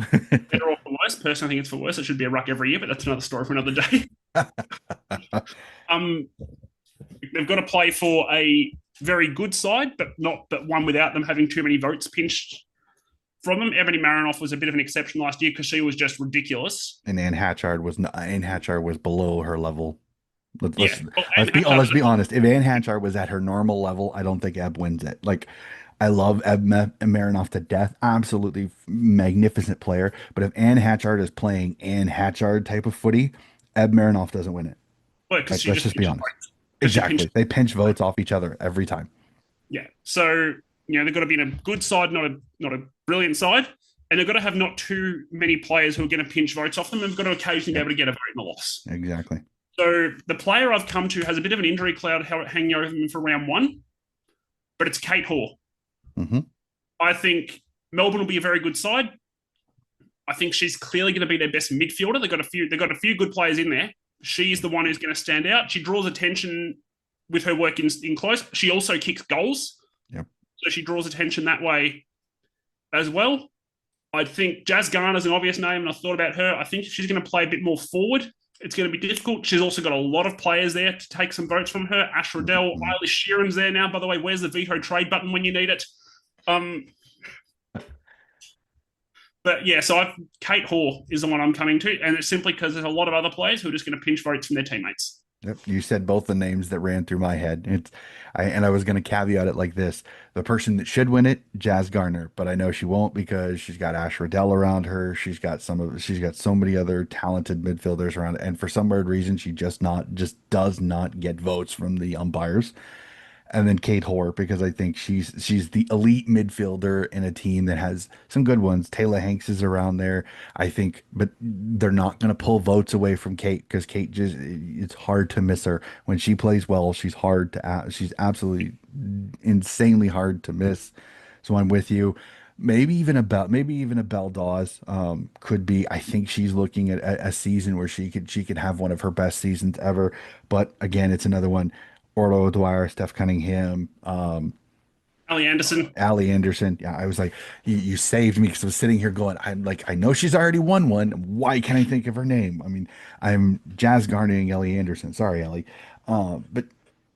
Speaker 2: better or for worse, personally, I think it's for worse. It should be a ruck every year, but that's another story for another day. Um, they've got to play for a very good side, but one without them having too many votes pinched from them. Ebony Marinoff was a bit of an exception last year because she was just ridiculous.
Speaker 1: And Ann Hatchard was below her level. Let's
Speaker 2: Yeah,
Speaker 1: let's
Speaker 2: well,
Speaker 1: let's
Speaker 2: and
Speaker 1: be
Speaker 2: Hatchard
Speaker 1: let's
Speaker 2: was
Speaker 1: be honest. If Ann Hatchard was at her normal level, I don't think Eb wins it. Like I love Marinoff to death, absolutely magnificent player. But if Ann Hatchard is playing Ann Hatchard type of footy, Eb Marinoff doesn't win it.
Speaker 2: well because
Speaker 1: Like
Speaker 2: she
Speaker 1: let's
Speaker 2: just
Speaker 1: just be
Speaker 2: pinches
Speaker 1: honest.
Speaker 2: votes because she pinches.
Speaker 1: Exactly, they pinch votes off each other every time.
Speaker 2: Yeah, so they've got to be in a good side, not a brilliant side, and they've got to have not too many players who are going to pinch votes off them. And they've got to occasionally be
Speaker 1: Yep,
Speaker 2: able to get a vote in a loss.
Speaker 1: exactly.
Speaker 2: So the player I've come to has a bit of an injury cloud hanging over them for round one, but it's Kate Hoare.
Speaker 1: Hmm.
Speaker 2: I think Melbourne will be a very good side. I think she's clearly going to be their best midfielder. They've got a few good players in there. She's the one who's going to stand out. She draws attention with her work in close. She also kicks goals,
Speaker 1: Yep.
Speaker 2: so she draws attention that way as well. I think Jazz Garner's an obvious name, and I thought about her. I think she's going to play a bit more forward. It's going to be difficult. She's also got a lot of players there to take some votes from her. Ash Riddell,
Speaker 1: Mhm.
Speaker 2: Eilish Sheeran's there now. By the way, where's the veto trade button when you need it? Um, but yeah, Kate Hoare is the one I'm coming to, and it's simply because there's a lot of other players who are just going to pinch votes from their teammates.
Speaker 1: Yep, you said both the names that ran through my head. I was going to caveat it like this: the person that should win it, Jazz Garner, but I know she won't because she's got Ash Riddell around her. She's got so many other talented midfielders around, and for some weird reason, just does not get votes from the umpires. And then Kate Hoare because I think she's the elite midfielder in a team that has some good ones. Taylor Hanks is around there, I think, but they're not going to pull votes away from Kate because Kate just it's hard to miss her when she plays well. She's absolutely insanely hard to miss. So I'm with you. Maybe even a Belle Dawes could be. I think she's looking at a season where she could have one of her best seasons ever. But again, it's another one. Orlo Dwyer, Steph Cunningham.
Speaker 2: Ali Anderson.
Speaker 1: Allie Anderson. Yeah, I was like, you saved me because I was sitting here going, I'm like, I know she's already won one. Why can't I think of her name? I mean, I'm Jazz Garnering Ellie Anderson. Sorry, Ellie. But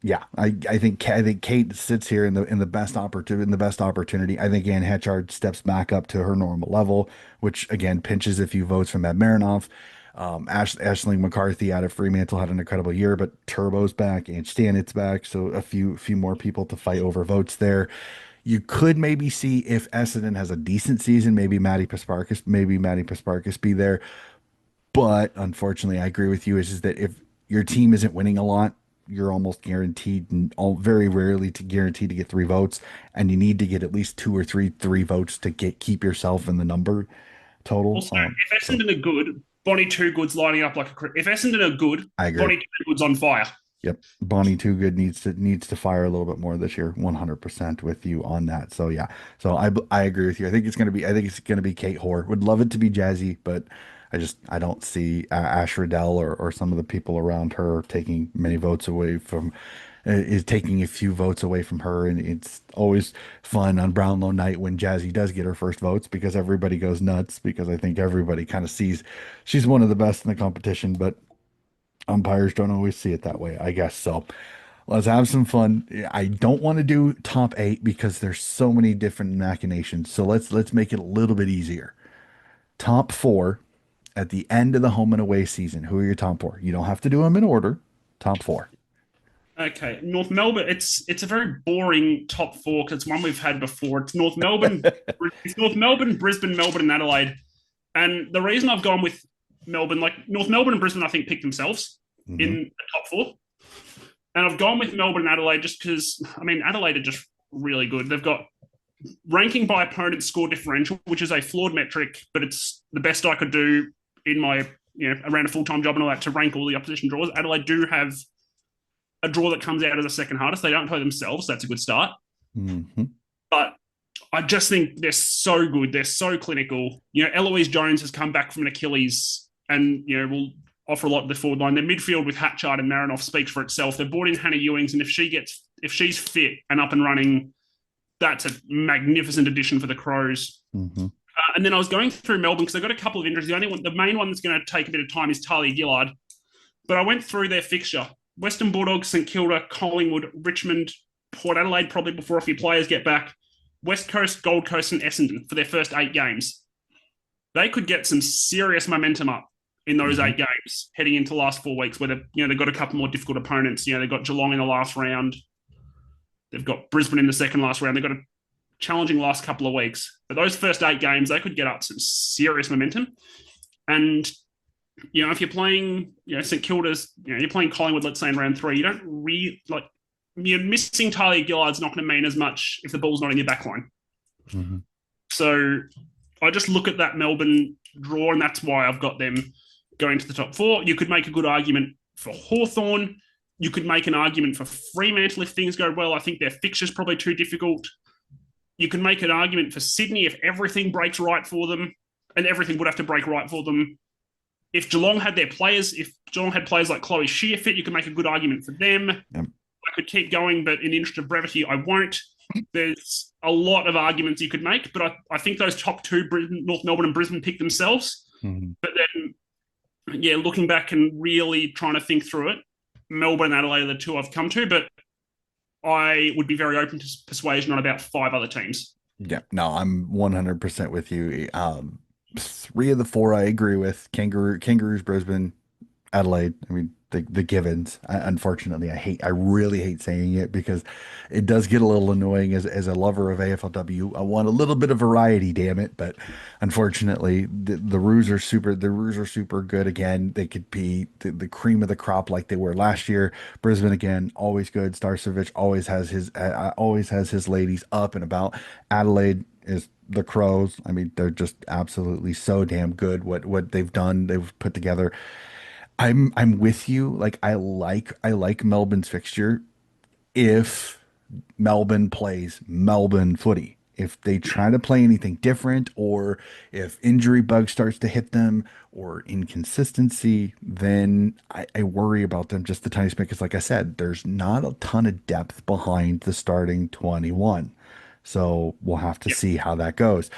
Speaker 1: yeah, I think Kate sits here in the best opportunity I think Ann Hatchard steps back up to her normal level, which again pinches a few votes from Ed Marinoff. Ashling McCarthy out of Fremantle had an incredible year, but Turbo's back and Stanit's back, so a few more people to fight over votes there. You could maybe see if Essendon has a decent season, maybe Maddie Pasparkas be there. But unfortunately, I agree with you. Is that if your team isn't winning a lot, you're almost guaranteed, and all very rarely to guaranteed to get three votes, and you need to get at least two or three votes to keep yourself in the number total.
Speaker 2: Also, if
Speaker 1: So
Speaker 2: Essendon are good, Bonnie Two Good's lining up like a. If Essendon are good,
Speaker 1: I agree.
Speaker 2: Bonnie Two Good's on fire.
Speaker 1: Yep. Bonnie Too Good needs to fire a little bit more this year. 100% with you on that. So yeah. So I agree with you. I think it's gonna be Kate Hoare. Would love it to be Jazzy, but I don't see Ash Riddell or some of the people around her taking many votes away from is taking a few votes away from her, and it's always fun on Brownlow night when Jazzy does get her first votes because everybody goes nuts because I think everybody kind of sees she's one of the best in the competition, but umpires don't always see it that way, I guess. So let's have some fun. I don't want to do top eight because there's so many different machinations. So let's make it a little bit easier. Top four at the end of the home and away season. Who are your top four? You don't have to do them in order. Top four.
Speaker 2: Okay, North Melbourne. It's a very boring top four because it's one we've had before. It's North Melbourne, Brisbane, Melbourne, and Adelaide. And the reason I've gone with Melbourne, like North Melbourne and Brisbane, I think picked themselves in
Speaker 1: Hmm.
Speaker 2: the top four. And I've gone with Melbourne and Adelaide just because I mean Adelaide are just really good. They've got ranking by opponent score differential, which is a flawed metric, but it's the best I could do in my around a full time job and all that to rank all the opposition draws. Adelaide do have a draw that comes out as the second hardest. They don't play themselves. So that's a good start.
Speaker 1: Hmm.
Speaker 2: But I just think they're so good. They're so clinical. Eloise Jones has come back from an Achilles and, will offer a lot to the forward line. Their midfield with Hatchard and Marinoff speaks for itself. They've brought in Hannah Ewings, and if she's fit and up and running, that's a magnificent addition for the Crows.
Speaker 1: Hmm.
Speaker 2: And then I was going through Melbourne because they've got a couple of injuries. The main one that's going to take a bit of time is Talia Gillard. But I went through their fixture. Western Bulldogs, St Kilda, Collingwood, Richmond, Port Adelaide, probably before a few players get back. West Coast, Gold Coast, and Essendon for their first 8 games. They could get some serious momentum up in those
Speaker 1: Hmm.
Speaker 2: 8 games heading into the last 4 weeks where they've got a couple more difficult opponents. They've got Geelong in the last round. They've got Brisbane in the second last round. They've got a challenging last couple of weeks. But those first 8 games, they could get up some serious momentum. And if you're playing, St Kilda's, you're playing Collingwood, let's say in round 3, you don't really like you're missing Talia Gillard's not going to mean as much if the ball's not in your back line.
Speaker 1: Hmm.
Speaker 2: So I just look at that Melbourne draw, and that's why I've got them going to the top 4. You could make a good argument for Hawthorn. You could make an argument for Fremantle if things go well. I think their fixture's probably too difficult. You can make an argument for Sydney if everything breaks right for them, and everything would have to break right for them. If Geelong had players like Chloe Shear fit, you could make a good argument for them.
Speaker 1: Yep.
Speaker 2: I could keep going, but in the interest of brevity, I won't. There's a lot of arguments you could make, but I think those top 2, North Melbourne and Brisbane, pick themselves.
Speaker 1: Hmm.
Speaker 2: But then, looking back and really trying to think through it, Melbourne and Adelaide are the 2 I've come to, but I would be very open to persuasion on about 5 other teams.
Speaker 1: Yeah, no, I'm 100% with you. Three of the four I agree with. Kangaroos, Brisbane, Adelaide. I mean, the givens. Unfortunately, I really hate saying it because it does get a little annoying as a lover of AFLW. I want a little bit of variety, damn it. But unfortunately, the Roos are super good again. They could be the cream of the crop like they were last year. Brisbane again, always good. Starcevich always has his ladies up and about. Adelaide is the Crows. I mean, they're just absolutely so damn good. What they've put together. I'm with you. Like I like Melbourne's fixture if Melbourne plays Melbourne footy. If they try to play anything different, or if injury bug starts to hit them, or inconsistency, then I worry about them just the tiniest bit. Because, like I said, there's not a ton of depth behind the starting 21. So we'll have to
Speaker 2: Yeah,
Speaker 1: see how that goes.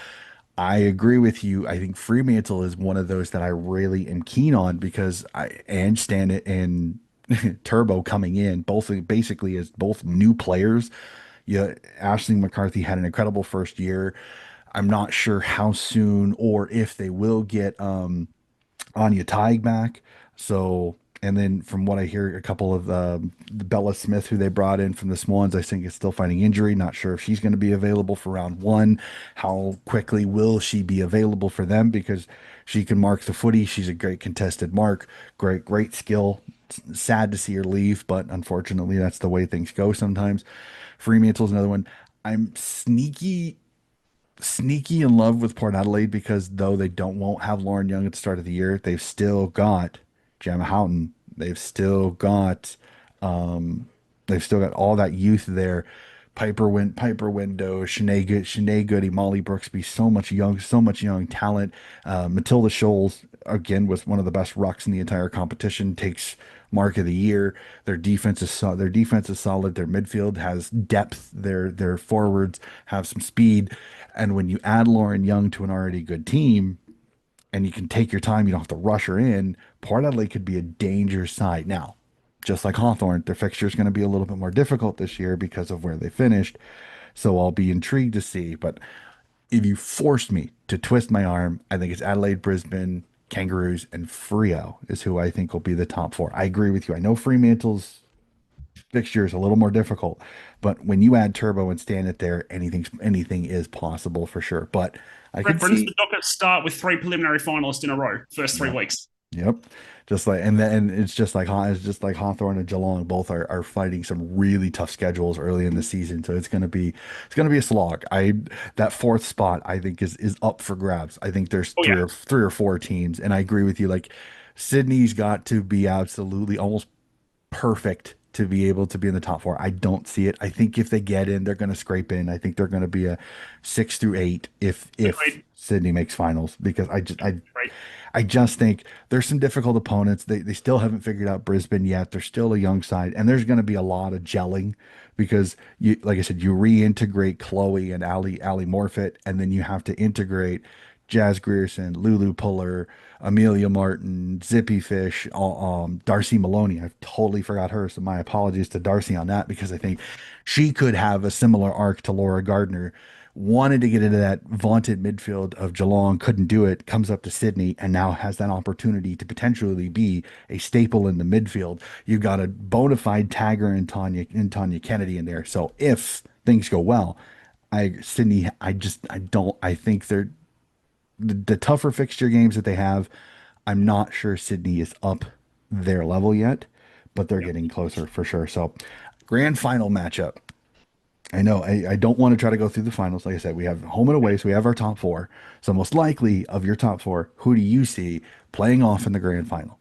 Speaker 1: I agree with you. I think Fremantle is one of those that I really am keen on because and Stanit and Turbo coming in, both basically as both new players. Yeah, Ashley McCarthy had an incredible first year. I'm not sure how soon or if they will get Anya Tighe back. So, and then from what I hear, a couple of Bella Smith, who they brought in from the Swans, I think is still fighting injury. Not sure if she's going to be available for round one. How quickly will she be available for them? Because she can mark the footy. She's a great contested mark, great skill. Sad to see her leave, but unfortunately, that's the way things go sometimes. Fremantle's another one. I'm sneaky in love with Port Adelaide because though they don't won't have Lauren Young at the start of the year, they've still got Gemma Houghton. Um they've still got all that youth there. Piper Window, Shanae Goody, Molly Brooksby, so much young talent. Matilda Scholes again was one of the best rucks in the entire competition, takes mark of the year. Their defense is solid. Their midfield has depth. Their forwards have some speed. And when you add Lauren Young to an already good team, and you can take your time, you don't have to rush her in. Port Adelaide could be a danger side. Now, just like Hawthorn, their fixture is going to be a little bit more difficult this year because of where they finished. So I'll be intrigued to see. But if you forced me to twist my arm, I think it's Adelaide, Brisbane, Kangaroos, and Frio is who I think will be the top four. I agree with you. I know Fremantle's fixture is a little more difficult, but when you add Turbo and stand it there, anything is possible for sure. But I could
Speaker 2: reference
Speaker 1: see,
Speaker 2: the docket start with 3 preliminary finalists in a row, first three
Speaker 1: yep,
Speaker 2: weeks.
Speaker 1: yep, just like and then it's just like Hawthorn and Geelong both are fighting some really tough schedules early in the season, so it's gonna be a slog. I That fourth spot I think is up for grabs. I think there's
Speaker 2: Oh, yeah.
Speaker 1: three or four teams, and I agree with you. Like Sydney's got to be absolutely almost perfect to be able to be in the top four. I don't see it. I think if they get in, they're going to scrape in. I think they're going to be a 6 through 8 if
Speaker 2: Agreed.
Speaker 1: Sydney makes finals because
Speaker 2: Right.
Speaker 1: I just think there's some difficult opponents. They still haven't figured out Brisbane yet. They're still a young side, and there's going to be a lot of gelling because you, like I said, you reintegrate Chloe and Ali Morfitt, and then you have to integrate Jazz Grierson, Lulu Puller, Amelia Martin, Zippy Fish, Darcy Maloney. I've totally forgot her, so my apologies to Darcy on that because I think she could have a similar arc to Laura Gardner. Wanted to get into that vaunted midfield of Geelong, couldn't do it, comes up to Sydney, and now has that opportunity to potentially be a staple in the midfield. You've got a bona fide tagger and Tanya Kennedy in there. So if things go well, Sydney, I don't I think they're the tougher fixture games that they have. I'm not sure Sydney is up their level yet, but they're
Speaker 2: Yeah.
Speaker 1: getting closer for sure. So grand final matchup. I know I don't want to try to go through the finals. Like I said, we have home and away, so we have our top four. So most likely of your top four, who do you see playing off in the grand final?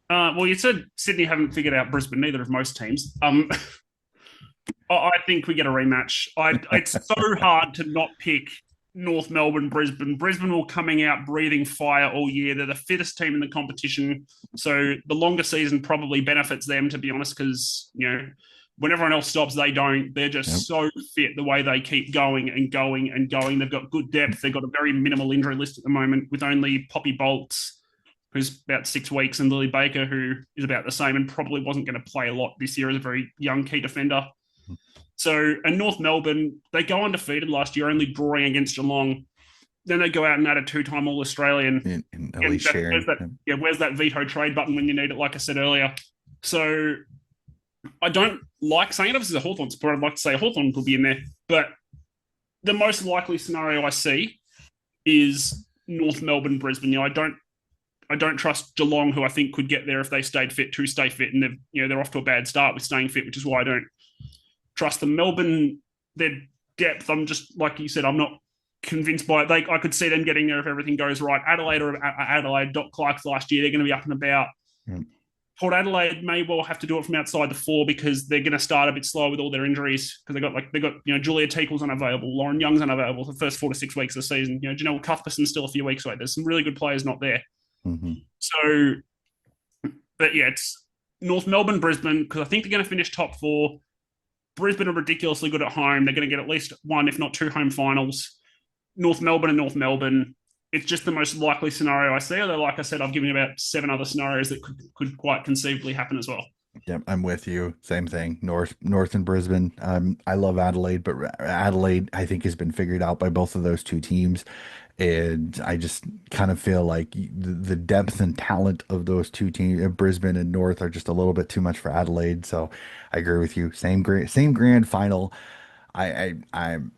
Speaker 2: Well, you said Sydney haven't figured out Brisbane, neither of most teams. I think we get a rematch. It's so hard to not pick North Melbourne, Brisbane. Brisbane will coming out breathing fire all year. They're the fittest team in the competition, so the longer season probably benefits them. To be honest, because when everyone else stops, they don't. They're
Speaker 1: Yep.
Speaker 2: just so fit the way they keep going and going and going. They've got good depth. They've got a very minimal injury list at the moment, with only Poppy Bolts, who's about 6 weeks, and Lily Baker, who is about the same and probably wasn't going to play a lot this year as a very young key defender. So, and North Melbourne, they go undefeated last year, only drawing against Geelong. Then they go out and add a two-time All-Australian.
Speaker 1: And Ellie
Speaker 2: And
Speaker 1: Sharon. Yep.
Speaker 2: where's that veto trade button when you need it? Like I said earlier. So I don't like saying it. This is a Hawthorn supporter. I'd like to say Hawthorn could be in there, but the most likely scenario I see is North Melbourne, Brisbane. I don't trust Geelong, who I think could get there if they stayed fit to stay fit, and they're off to a bad start with staying fit, which is why I don't trust them. Melbourne, their depth, I'm just like you said, I'm not convinced by it. I could see them getting there if everything goes right. Adelaide, Doc Clark's last year, they're going to be up and about.
Speaker 1: Yep.
Speaker 2: Port Adelaide may well have to do it from outside the four because they're going to start a bit slow with all their injuries because they got Julia Teakle's unavailable, Lauren Young's unavailable for the first 4 to 6 weeks of the season. Janelle Cuthbertson's still a few weeks away. There's some really good players not there.
Speaker 1: Mm-hmm.
Speaker 2: So, but yeah, it's North Melbourne, Brisbane because I think they're going to finish top four. Brisbane are ridiculously good at home. They're going to get at least one, if not two, home finals. North Melbourne and North Melbourne. It's just the most likely scenario I see. Although, like I said, I've given you about 7 other scenarios that could quite conceivably happen as well.
Speaker 1: Yep, I'm with you. Same thing. North and Brisbane. I love Adelaide, but Adelaide I think has been figured out by both of those two teams, and I just kind of feel like the depth and talent of those two teams, Brisbane and North, are just a little bit too much for Adelaide. So I agree with you. Same grand final. I'm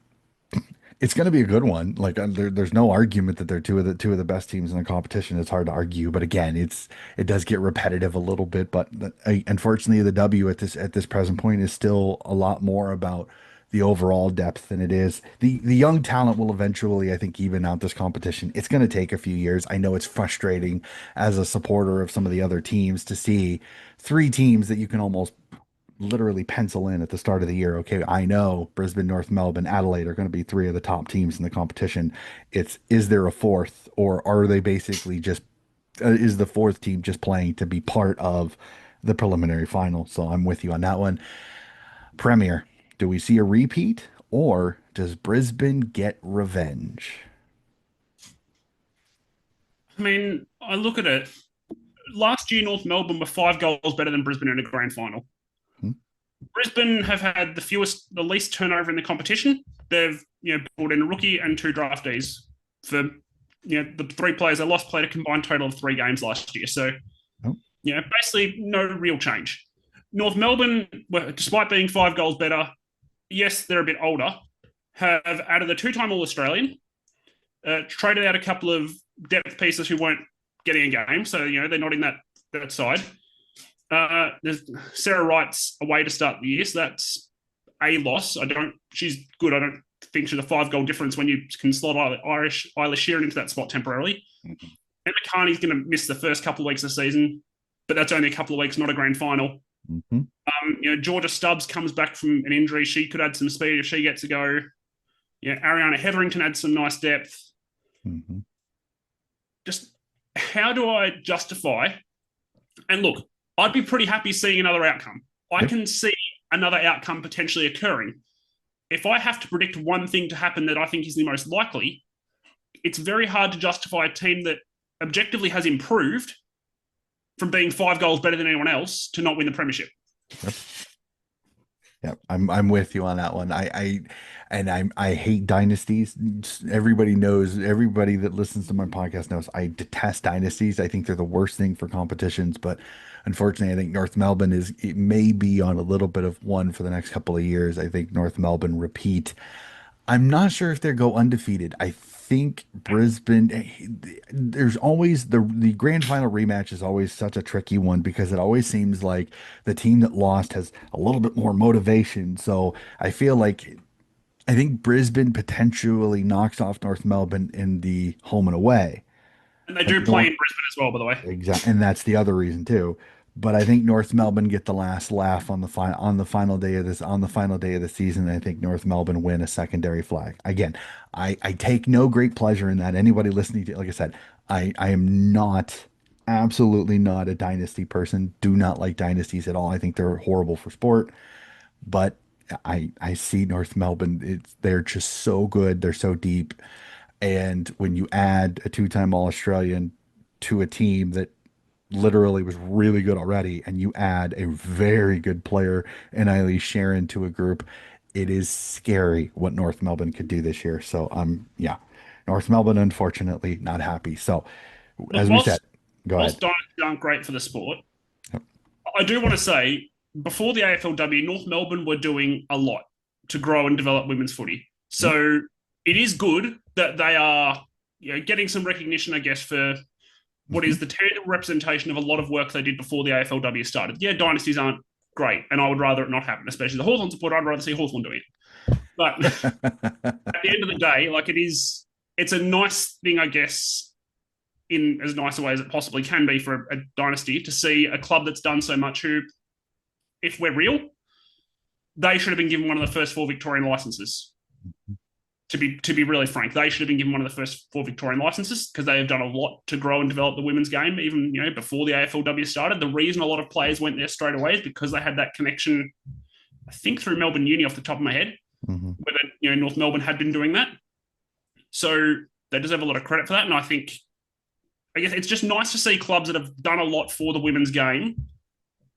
Speaker 1: it's going to be a good one. Like there's no argument that they're two of the best teams in the competition. It's hard to argue, but again, it does get repetitive a little bit. But unfortunately, the W at this present point is still a lot more about the overall depth than it is the young talent will eventually, I think, even out this competition. It's going to take a few years. I know it's frustrating as a supporter of some of the other teams to see 3 teams that you can almost literally pencil in at the start of the year. Okay, I know Brisbane, North Melbourne, Adelaide are going to be 3 of the top teams in the competition. Is there a fourth, or are they basically just is the fourth team just playing to be part of the preliminary final? So I'm with you on that one. Premier, do we see a repeat, or does Brisbane get revenge?
Speaker 2: I mean, I look at it. Last year, North Melbourne were 5 goals better than Brisbane in a grand final.
Speaker 1: Hmm?
Speaker 2: Brisbane have had the least turnover in the competition. They've brought in a rookie and 2 draftees for the 3 players they lost played a combined total of 3 games last year. So
Speaker 1: Oh,
Speaker 2: basically no real change. North Melbourne, despite being 5 goals better, yes, they're a bit older, have added a 2-time All-Australian, traded out a couple of depth pieces who weren't getting a game, so they're not in that side. There's Sarah Wright's away to start the year, so that's a loss. She's good. I don't think she's a 5-goal difference when you can slot Isla Sheeran into that spot temporarily.
Speaker 1: mhm,
Speaker 2: Emma Carney's going to miss the first couple of weeks of the season, but that's only a couple of weeks, not a grand final.
Speaker 1: mhm,
Speaker 2: Georgia Stubbs comes back from an injury. She could add some speed if she gets a go. Ariana Hetherington adds some nice depth.
Speaker 1: mhm.
Speaker 2: Just how do I justify? And look, I'd be pretty happy seeing another outcome. I
Speaker 1: Yep.
Speaker 2: can see another outcome potentially occurring. If I have to predict one thing to happen that I think is the most likely, it's very hard to justify a team that objectively has improved from being 5 goals better than anyone else to not win the premiership.
Speaker 1: Yep. Yeah, I'm with you on that one. I hate dynasties. Everybody knows, everybody that listens to my podcast knows I detest dynasties. I think they're the worst thing for competitions, but unfortunately, I think North Melbourne it may be on a little bit of one for the next couple of years. I think North Melbourne repeat. I'm not sure if they go undefeated. I think Brisbane, there's always the grand final rematch is always such a tricky one because it always seems like the team that lost has a little bit more motivation. So I feel like I think Brisbane potentially knocks off North Melbourne in the home and away.
Speaker 2: And they
Speaker 1: But
Speaker 2: do play
Speaker 1: North
Speaker 2: in Brisbane as well, by the way.
Speaker 1: Exactly, and that's the other reason too. But I think North Melbourne get the last laugh on the final day of the season. I think North Melbourne win a secondary flag. Again, I take no great pleasure in that. Anybody listening to, like I said, I am not absolutely not a dynasty person. Do not like dynasties at all. I think they're horrible for sport. But I see North Melbourne. They're just so good. They're so deep. And when you add a 2-time All-Australian to a team that literally was really good already, and you add a very good player in Eiley Sharon to a group, it is scary what North Melbourne could do this year. So, yeah, North Melbourne, unfortunately, not happy. So,
Speaker 2: Look,
Speaker 1: as we said, go ahead.
Speaker 2: whilst dynasties aren't great for the sport,
Speaker 1: Yep.
Speaker 2: I do want to say before the AFLW, North Melbourne were doing a lot to grow and develop women's footy.
Speaker 1: Yep.
Speaker 2: So it is good that they are getting some recognition, I guess, for what is
Speaker 1: Mhm.
Speaker 2: the tangible representation of a lot of work they did before the AFLW started. Yeah, dynasties aren't great, and I would rather it not happen, especially the Hawthorn supporter. I'd rather see Hawthorn doing it. But at the end of the day, like it's a nice thing, I guess, in as nice a way as it possibly can be for a dynasty, to see a club that's done so much who, if we're real, they should have been given one of the first four Victorian licenses. To be really frank, they should have been given one of the first four Victorian licenses because they have done a lot to grow and develop the women's game, even before the AFLW started. The reason a lot of players went there straight away is because they had that connection, I think, through Melbourne Uni off the top of my head, where North Melbourne had been doing that. So they deserve a lot of credit for that. And I guess it's just nice to see clubs that have done a lot for the women's game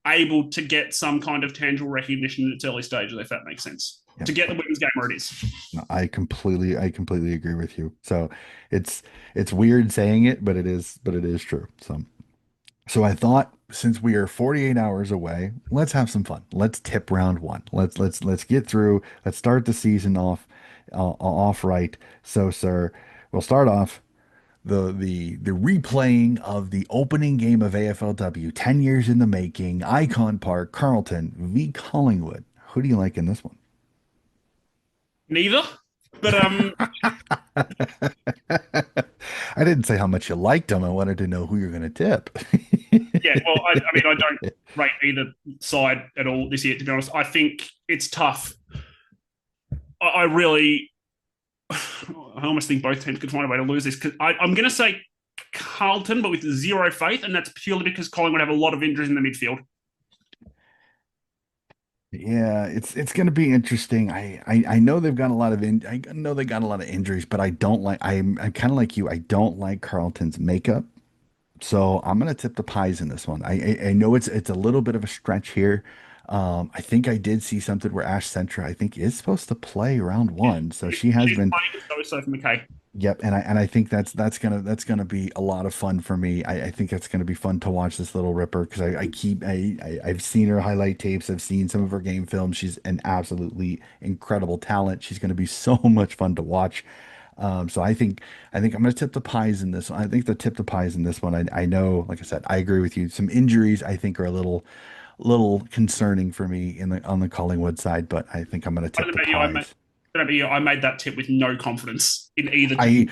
Speaker 2: able to get some kind of tangible recognition in its early stages, if that makes sense.
Speaker 1: Yeah.
Speaker 2: To get the women's game where it is.
Speaker 1: No, I completely agree with you. So it's weird saying it, but it is true. So I thought since we are 48 hours away, let's have some fun. Let's tip round one. Let's get through. Let's start the season off right. So, sir, we'll start off the replaying of the opening game of AFLW, 10 years in the making, Icon Park, Carlton v Collingwood. Who do you like in this one?
Speaker 2: Neither. But
Speaker 1: I didn't say how much you liked them. I wanted to know who you're going to tip.
Speaker 2: yeah, well, I mean, I don't rate either side at all this year, to be honest. I think it's tough. I really, I almost think both teams could find a way to lose this, because I'm going to say Carlton, but with zero faith, and that's purely because Collingwood have a lot of injuries in the midfield.
Speaker 1: Yeah, it's going to be interesting. I know they've got a lot of I know they got a lot of injuries, but I don't like I'm kind of like you. I don't like Carlton's makeup. So I'm going to tip the Pies in this one. I know it's a little bit of a stretch here. I think I did see something where Ash Centra, I think, is supposed to play round one. So she has
Speaker 2: She's
Speaker 1: been.
Speaker 2: playing so for McKay.
Speaker 1: Yep, and I think that's gonna be a lot of fun for me. I think that's gonna be fun to watch this little ripper because I've seen her highlight tapes. I've seen some of her game films. She's an absolutely incredible talent. She's gonna be so much fun to watch. So I think I'm gonna tip the Pies in this one. I think the tip the Pies in this one. I know, like I said, I agree with you. Some injuries I think are a little concerning for me on the Collingwood side, but I think I'm gonna
Speaker 2: I
Speaker 1: tip
Speaker 2: don't
Speaker 1: the
Speaker 2: know about you,
Speaker 1: Pies.
Speaker 2: I made that tip with no confidence in either
Speaker 1: I
Speaker 2: team.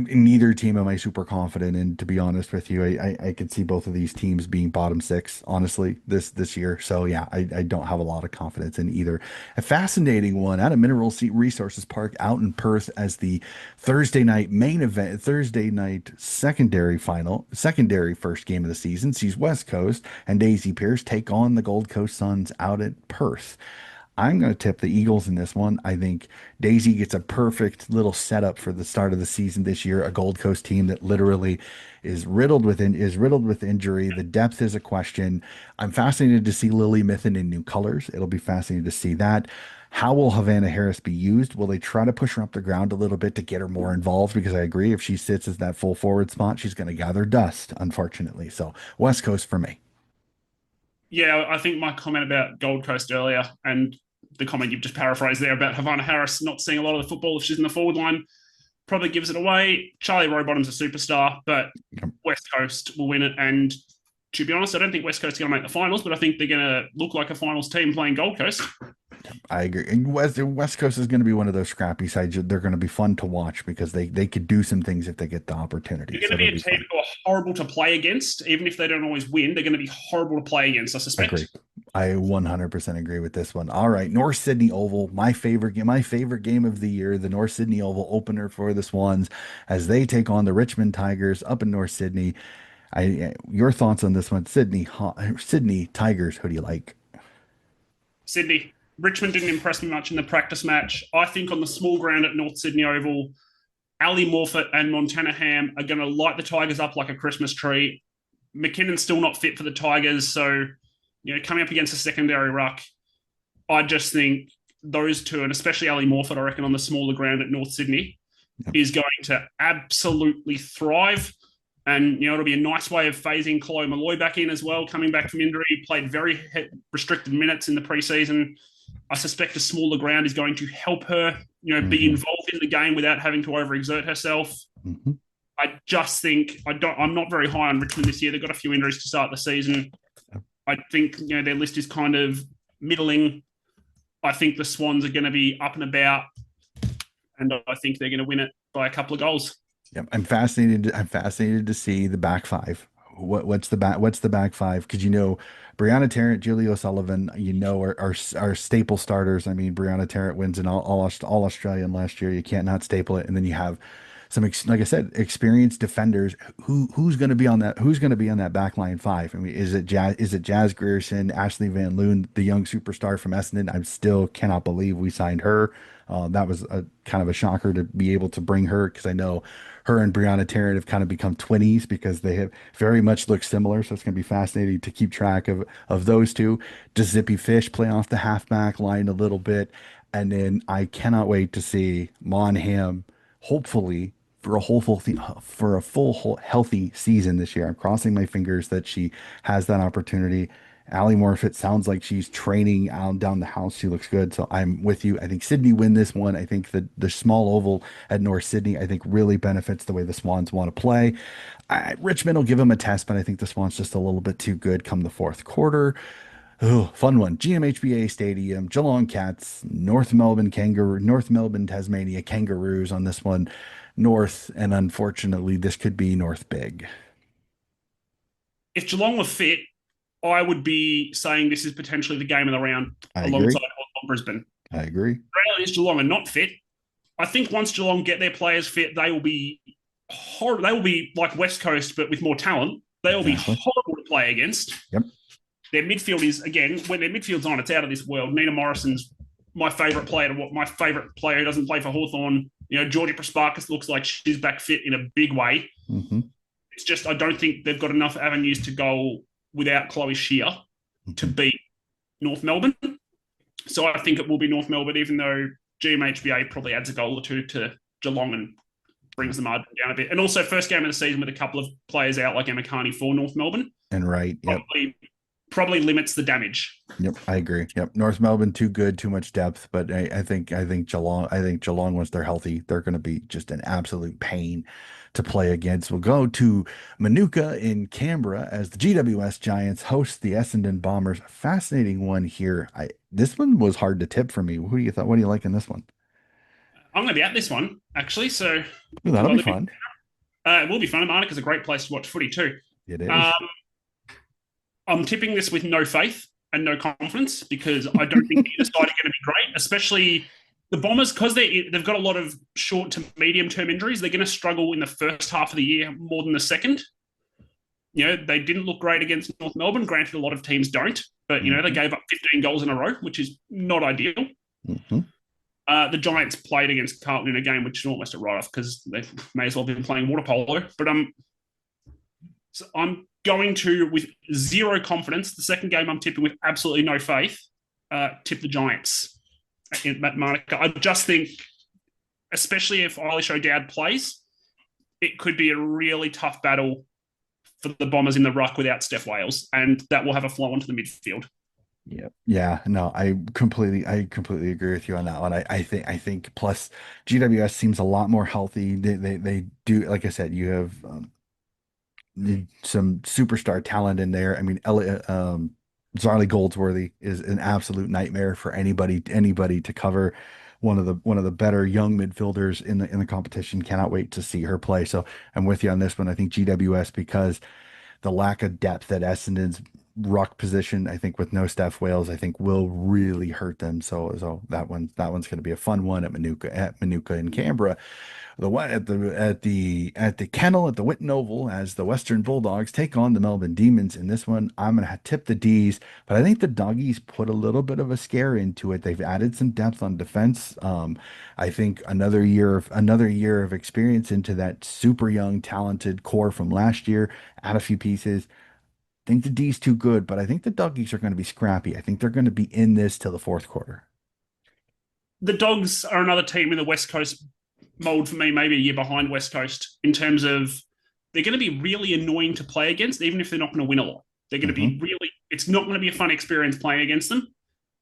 Speaker 1: in neither team am I super confident in, to be honest with you. I could see both of these teams being bottom six, honestly, this year. So yeah, I don't have a lot of confidence in either. A fascinating one out of Mineral Seat Resources Park out in Perth as the Thursday night main event, Thursday night secondary first game of the season sees West Coast and Daisy Pierce take on the Gold Coast Suns out at Perth. I'm going to tip the Eagles in this one. I think Daisy gets a perfect little setup for the start of the season this year. A Gold Coast team that literally is riddled with injury. The depth is a question. I'm fascinated to see Lily Mithen in new colors. It'll be fascinating to see that. How will Havana Harris be used? Will they try to push her up the ground a little bit to get her more involved? Because I agree, if she sits as that full forward spot, she's going to gather dust, unfortunately. So West Coast for me.
Speaker 2: Yeah, I think my comment about Gold Coast earlier and the comment you've just paraphrased there about Havana Harris not seeing a lot of the football if she's in the forward line probably gives it away. Charlie Rowbottom's a superstar, but West Coast will win it. And to be honest, I don't think West Coast are going to make the finals, but I think they're going to look like a finals team playing Gold Coast.
Speaker 1: I agree. And West Coast is going to be one of those scrappy sides. They're going to be fun to watch because they could do some things if they get the opportunity.
Speaker 2: They're going to be a team who are horrible to play against, even if they don't always win. They're going to be horrible to play against, I suspect.
Speaker 1: Agree. I 100% agree with this one. All right, North Sydney Oval, my favorite game of the year, the North Sydney Oval opener for the Swans as they take on the Richmond Tigers up in North Sydney. Your thoughts on this one, Sydney Tigers? Who do you like?
Speaker 2: Sydney. Richmond didn't impress me much in the practice match. I think on the small ground at North Sydney Oval, Ali Morfitt and Montana Ham are going to light the Tigers up like a Christmas tree. McKinnon's still not fit for the Tigers, so coming up against a secondary ruck, I just think those two, and especially Ali Morfitt, I reckon on the smaller ground at North Sydney, is going to absolutely thrive. And, it'll be a nice way of phasing Chloe Malloy back in as well, coming back from injury, played very restricted minutes in the preseason. I suspect a smaller ground is going to help her, be involved in the game without having to overexert herself.
Speaker 1: Mm-hmm.
Speaker 2: I just think I'm not very high on Richmond this year. They've got a few injuries to start the season. I think, their list is kind of middling. I think the Swans are going to be up and about, and I think they're going to win it by a couple of goals.
Speaker 1: Yep. I'm fascinated to see the back five. What's the back five? Because Brianna Tarrant, Julie O'Sullivan, are staple starters. I mean, Brianna Tarrant wins an all Australian last year. You can't not staple it. And then you have some, like I said, experienced defenders. Who's going to be on that? Who's going to be on that back line five? I mean, is it Jazz Grierson, Ashley Van Loon, the young superstar from Essendon? I still cannot believe we signed her. That was a kind of a shocker to be able to bring her, because I know her and Brianna Tarrant have kind of become twinnies because they have very much look similar. So it's going to be fascinating to keep track of those two. Does Zippy Fish play off the halfback line a little bit? And then I cannot wait to see Monham, hopefully for a full healthy season this year. I'm crossing my fingers that she has that opportunity. Allie Morfitt sounds like she's training out down the house. She looks good. So I'm with you. I think Sydney win this one. I think the small oval at North Sydney, I think really benefits the way the Swans want to play. Richmond will give them a test, but I think the Swans just a little bit too good come the fourth quarter. Oh, fun one. GMHBA Stadium, Geelong Cats, North Melbourne, Tasmania Kangaroos on this one. North, and unfortunately, this could be North Big.
Speaker 2: If Geelong were fit, I would be saying this is potentially the game of the round
Speaker 1: I agree.
Speaker 2: alongside Brisbane.
Speaker 1: I agree.
Speaker 2: Reality is Geelong are not fit. I think once Geelong get their players fit, they will be horrible. They will be like West Coast, but with more talent. They will be
Speaker 1: Exactly.
Speaker 2: horrible to play against.
Speaker 1: Yep.
Speaker 2: Their midfield is, again, when their midfield's on, it's out of this world. Nina Morrison's my favourite player. My favourite player who doesn't play for Hawthorn. Georgia Prasparkas looks like she's back fit in a big way.
Speaker 1: Mm-hmm.
Speaker 2: It's just I don't think they've got enough avenues to go without Chloe Shear to
Speaker 1: Mm-hmm.
Speaker 2: beat North Melbourne. So I think it will be North Melbourne, even though GMHBA probably adds a goal or two to Geelong and brings the margin down a bit. And also, first game of the season with a couple of players out like Emma Carney for North Melbourne
Speaker 1: And right. Yep.
Speaker 2: probably limits the damage.
Speaker 1: Yep. I agree. Yep. North Melbourne too good, too much depth. But I think Geelong, once they're healthy, they're going to be just an absolute pain to play against. We'll go to Manuka in Canberra as the GWS Giants host the Essendon Bombers. Fascinating one here. This one was hard to tip for me. Who do you thought? What do you like in this one?
Speaker 2: I'm going to be at this one, actually. So
Speaker 1: Ooh, that'll be fun.
Speaker 2: it will be fun. Arnica's a great place to watch footy, too.
Speaker 1: It is.
Speaker 2: Um, I'm tipping this with no faith and no confidence because I don't think either side are going to be great, especially the Bombers, because they've got a lot of short to medium term injuries. They're going to struggle in the first half of the year more than the second. They didn't look great against North Melbourne. Granted, a lot of teams don't, but they gave up 15 goals in a row, which is not ideal.
Speaker 1: Mm-hmm.
Speaker 2: The Giants played against Carlton in a game which is almost a write-off because they may as well have been playing water polo. But so I'm going to, with zero confidence, the second game I'm tipping with absolutely no faith, tip the Giants in Monica. I just think, especially if Eilish O'Dowd plays, it could be a really tough battle for the Bombers in the ruck without Steph Wales, and that will have a flow onto the midfield.
Speaker 1: Yeah. Yeah. No, I completely agree with you on that one. I think plus GWS seems a lot more healthy. They do, like I said, you have some superstar talent in there. I mean, Zarly Goldsworthy is an absolute nightmare for anybody to cover. One of the better young midfielders in the competition. Cannot wait to see her play. So I'm with you on this one. I think GWS, because the lack of depth at Essendon's ruck position, I think with no Steph Wales, I think will really hurt them. So that one's going to be a fun one at Manuka in Canberra. The one at the kennel at the Whitten Oval as the Western Bulldogs take on the Melbourne Demons. In this one, I'm gonna tip the D's, but I think the Doggies put a little bit of a scare into it. They've added some depth on defense. I think another year of experience into that super young, talented core from last year. Add a few pieces. I think the D's too good, but I think the Doggies are going to be scrappy. I think they're going to be in this till the fourth quarter.
Speaker 2: The Dogs are another team in the West Coast mold for me, maybe a year behind West Coast in terms of they're going to be really annoying to play against, even if they're not going to win a lot. They're going to
Speaker 1: Mm-hmm.
Speaker 2: be really, it's not going to be a fun experience playing against them.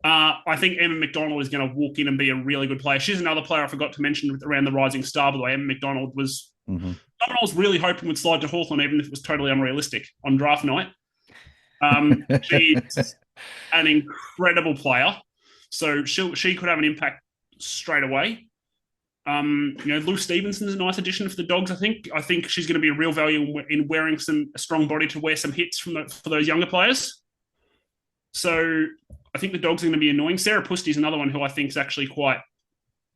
Speaker 2: I think Emma McDonald is going to walk in and be a really good player. She's another player I forgot to mention around the Rising Star, by the way. Emma McDonald was
Speaker 1: Mm-hmm.
Speaker 2: someone I was really hoping would slide to Hawthorn, even if it was totally unrealistic on draft night. She's an incredible player. So she could have an impact straight away. Lou Stevenson's a nice addition for the Dogs. I think she's going to be a real value in wearing a strong body to wear some hits for those younger players. So I think the Dogs are going to be annoying. Sarah Pusty's another one who I think is actually quite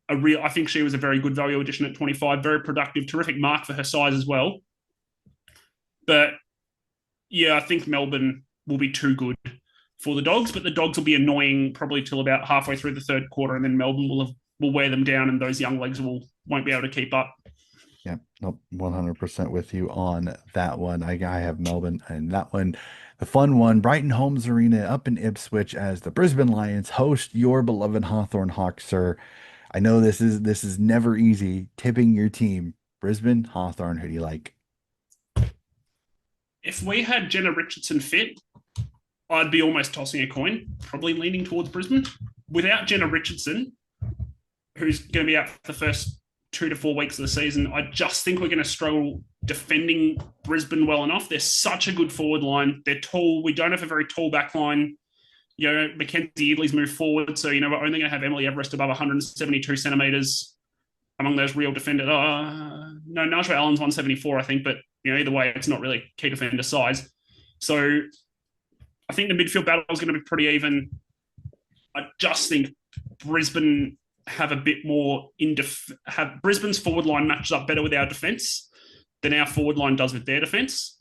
Speaker 2: a real. I think she was a very good value addition at 25, very productive, terrific mark for her size as well. But yeah, I think Melbourne will be too good for the Dogs, but the Dogs will be annoying probably till about halfway through the third quarter, and then Melbourne will wear them down, and those young legs won't be able to keep up.
Speaker 1: Yeah, nope, 100% with you on that one. I have Melbourne and that one. The fun one, Brighton Homes Arena up in Ipswich as the Brisbane Lions host your beloved Hawthorn Hawks, sir. I know this is never easy tipping your team. Brisbane, Hawthorn, who do you like?
Speaker 2: If we had Jenna Richardson fit, I'd be almost tossing a coin, probably leaning towards Brisbane. Without Jenna Richardson, who's going to be out for the first 2 to 4 weeks of the season, I just think we're going to struggle defending Brisbane well enough. They're such a good forward line. They're tall. We don't have a very tall back line. Mackenzie Eadley's moved forward, so we're only going to have Emily Everest above 172 centimetres among those real defenders. No, Najwa Allen's 174, I think, but either way, it's not really key defender size. So I think the midfield battle is going to be pretty even. I just think Brisbane have a bit more have Brisbane's forward line matches up better with our defence than our forward line does with their defence.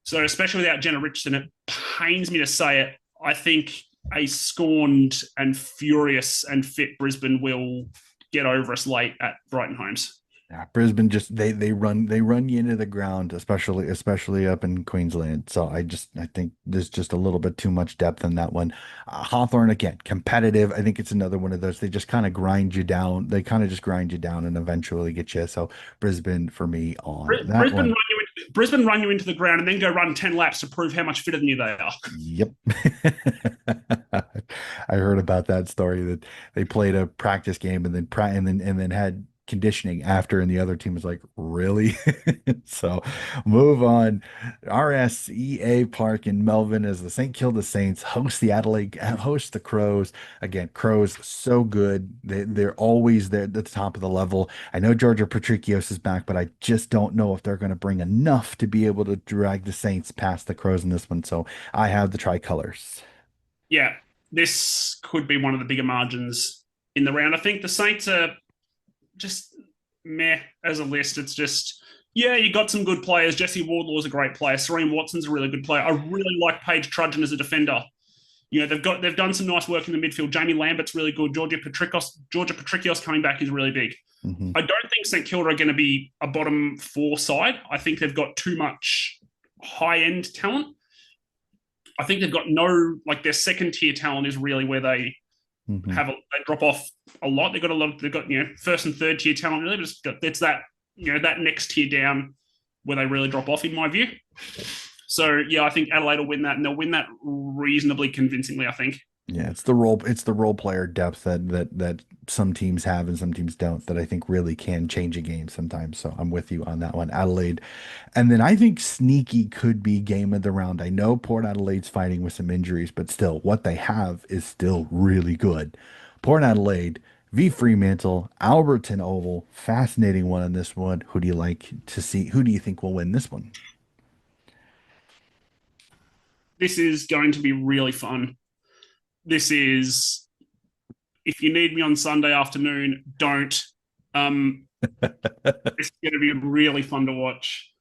Speaker 2: So especially without Jenna Richardson, it pains me to say it. I think a scorned and furious and fit Brisbane will get over us late at Brighton Homes.
Speaker 1: Yeah, Brisbane just they run you into the ground, especially up in Queensland. So I think there's just a little bit too much depth in that one. Hawthorn again, competitive. I think it's another one of those. They just kind of grind you down. They kind of just grind you down and eventually get you. So Brisbane for me on that one.
Speaker 2: Brisbane run you into the ground and then go run 10 laps to prove how much fitter than you they are.
Speaker 1: Yep. I heard about that story that they played a practice game and then had conditioning after, and the other team was like, really? So move on. RSEA Park in Melbourne as the St. Kilda Saints host the Crows. Again, Crows so good. They're always there at the top of the level. I know Georgia Patrikios is back, but I just don't know if they're going to bring enough to be able to drag the Saints past the Crows in this one. So I have the Tricolors.
Speaker 2: Yeah, this could be one of the bigger margins in the round. I think the Saints are just meh as a list. It's just, yeah, you got some good players. Jesse Wardlaw's a great player. Serene Watson's a really good player. I really like Paige Trudgeon as a defender. They've done some nice work in the midfield. Jamie Lambert's really good. Georgia Patrikios coming back is really big.
Speaker 1: Mm-hmm.
Speaker 2: I don't think St Kilda are going to be a bottom four side. I think they've got too much high-end talent. I think they've got their second tier talent is really where they they drop off a lot. They've got first and third tier talent really, but it's that that next tier down where they really drop off in my view. So yeah, I think Adelaide will win that, and they'll win that reasonably convincingly, I think.
Speaker 1: Yeah, it's the role player depth that some teams have and some teams don't, that I think really can change a game sometimes. So I'm with you on that one. Adelaide. And then I think sneaky could be game of the round. I know Port Adelaide's fighting with some injuries, but still what they have is still really good. Port Adelaide, V Fremantle, Alberton Oval, fascinating one on this one. Who do you like to see? Who do you think will win this one?
Speaker 2: This is going to be really fun. This is, if you need me on Sunday afternoon, don't. It's going to be really fun to watch.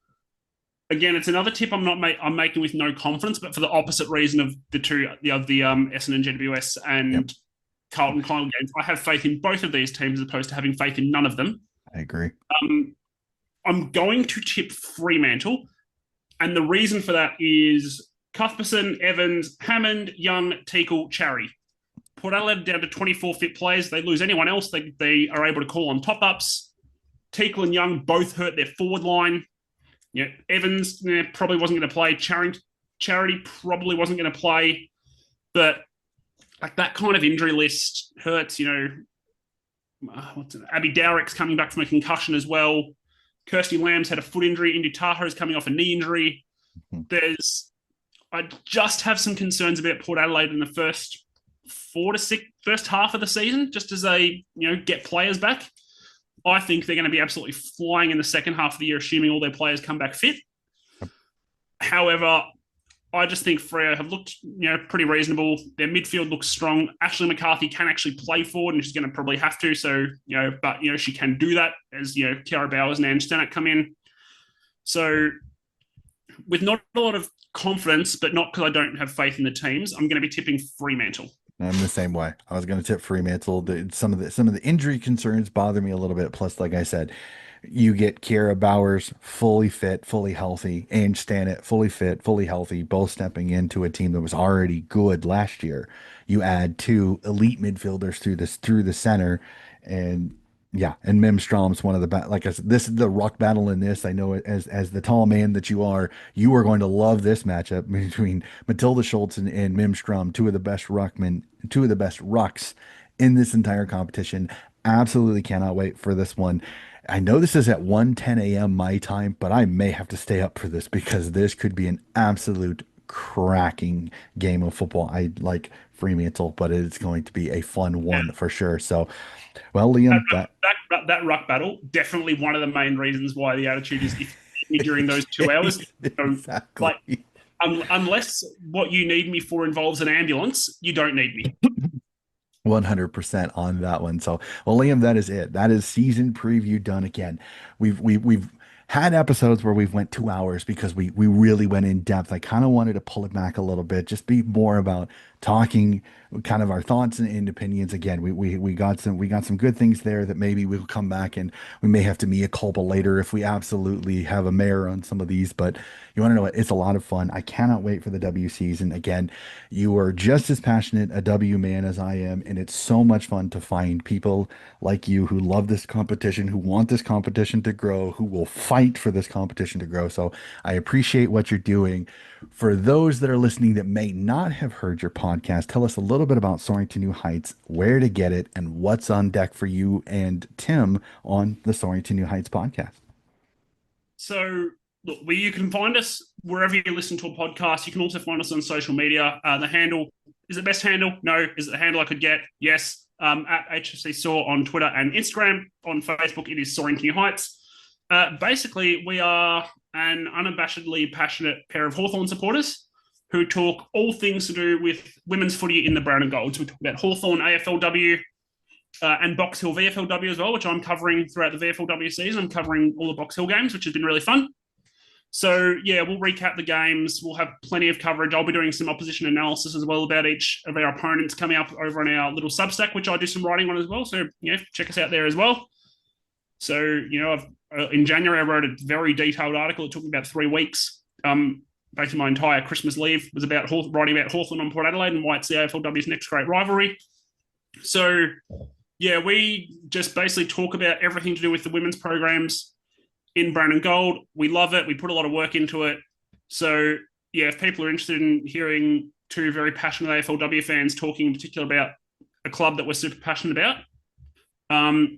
Speaker 2: Again, it's another tip I'm making with no confidence, but for the opposite reason of the Essendon GWS and
Speaker 1: Yep.
Speaker 2: Carlton Collingwood games. I have faith in both of these teams as opposed to having faith in none of them.
Speaker 1: I agree.
Speaker 2: I'm going to tip Fremantle, and the reason for that is Cuthbertson, Evans, Hammond, Young, Teakle, Charry. Port Adelaide down to 24 fit players. They lose anyone else, they are able to call on top-ups. Teakle and Young both hurt their forward line. Evans probably wasn't going to play. Charity probably wasn't going to play. But that kind of injury list hurts. Abby Dowrick's coming back from a concussion as well. Kirsty Lamb's had a foot injury. Indy Tahoe's coming off a knee injury. I just have some concerns about Port Adelaide in the first half of the season, just as they, get players back. I think they're going to be absolutely flying in the second half of the year, assuming all their players come back fit. However, I just think Freo have looked, pretty reasonable. Their midfield looks strong. Ashley McCarthy can actually play forward, and she's going to probably have to. So, but she can do that as Kiara Bowers and Ange Stannard come in. So, with not a lot of confidence, but not because I don't have faith in the teams, I'm going to be tipping Fremantle.
Speaker 1: I'm the same way. I was going to tip Fremantle. Some of the injury concerns bother me a little bit. Plus, like I said, you get Kiera Bowers fully fit, fully healthy, and Stannett fully fit, fully healthy, both stepping into a team that was already good last year. You add two elite midfielders through the center, and yeah, and Mim Strom's one of the best. Like I said, this is the ruck battle in this. I know as the tall man that you are going to love this matchup between Matilda Schultz and Mim Strom, two of the best ruckmen, two of the best rucks in this entire competition. Absolutely cannot wait for this one. I know this is at 1:10 a.m. my time, but I may have to stay up for this because this could be an absolute cracking game of football. I like Fremantle, but it's going to be a fun
Speaker 2: Yeah,
Speaker 1: one for sure. So, well,
Speaker 2: that,
Speaker 1: Liam, that
Speaker 2: that ruck battle, definitely one of the main reasons why the attitude is if you need me during those 2 hours, like,
Speaker 1: exactly.
Speaker 2: unless what you need me for involves an ambulance, you don't need me.
Speaker 1: 100% on that one. So, well, Liam, that is it. That is season preview done again. We've had episodes where we've went 2 hours because we really went in depth. I kind of wanted to pull it back a little bit, just be more about talking kind of our thoughts and opinions. Again, we got some good things there that maybe we'll come back and we may have to mea culpa later if we absolutely have a mare on some of these. But you want to know what? It's a lot of fun. I cannot wait for the W season. Again, you are just as passionate a W man as I am, and it's so much fun to find people like you who love this competition, who want this competition to grow, who will fight for this competition to grow. So I appreciate what you're doing. For those that are listening that may not have heard your podcast, tell us a little bit about Soaring to New Heights, where to get it, and what's on deck for you and Tim on the Soaring to New Heights podcast.
Speaker 2: So, look, you can find us wherever you listen to a podcast. You can also find us on social media. The handle is it best handle? No. Is it the handle I could get? Yes. At HFC Saw on Twitter and Instagram. On Facebook, it is Soaring to New Heights. Basically, we are an unabashedly passionate pair of Hawthorn supporters who talk all things to do with women's footy in the brown and gold. So we talk about Hawthorn AFLW, and Box Hill VFLW as well, which I'm covering throughout the VFLW season. I'm covering all the Box Hill games, which has been really fun. So, yeah, we'll recap the games. We'll have plenty of coverage. I'll be doing some opposition analysis as well about each of our opponents coming up over on our little Substack, which I do some writing on as well. So, check us out there as well. So, in January, I wrote a very detailed article. It took me about 3 weeks. Basically, my entire Christmas leave was about writing about Hawthorn on Port Adelaide and why it's the AFLW's next great rivalry. So, yeah, we just basically talk about everything to do with the women's programs in brown and gold. We love it. We put a lot of work into it. So, yeah, if people are interested in hearing two very passionate AFLW fans talking in particular about a club that we're super passionate about,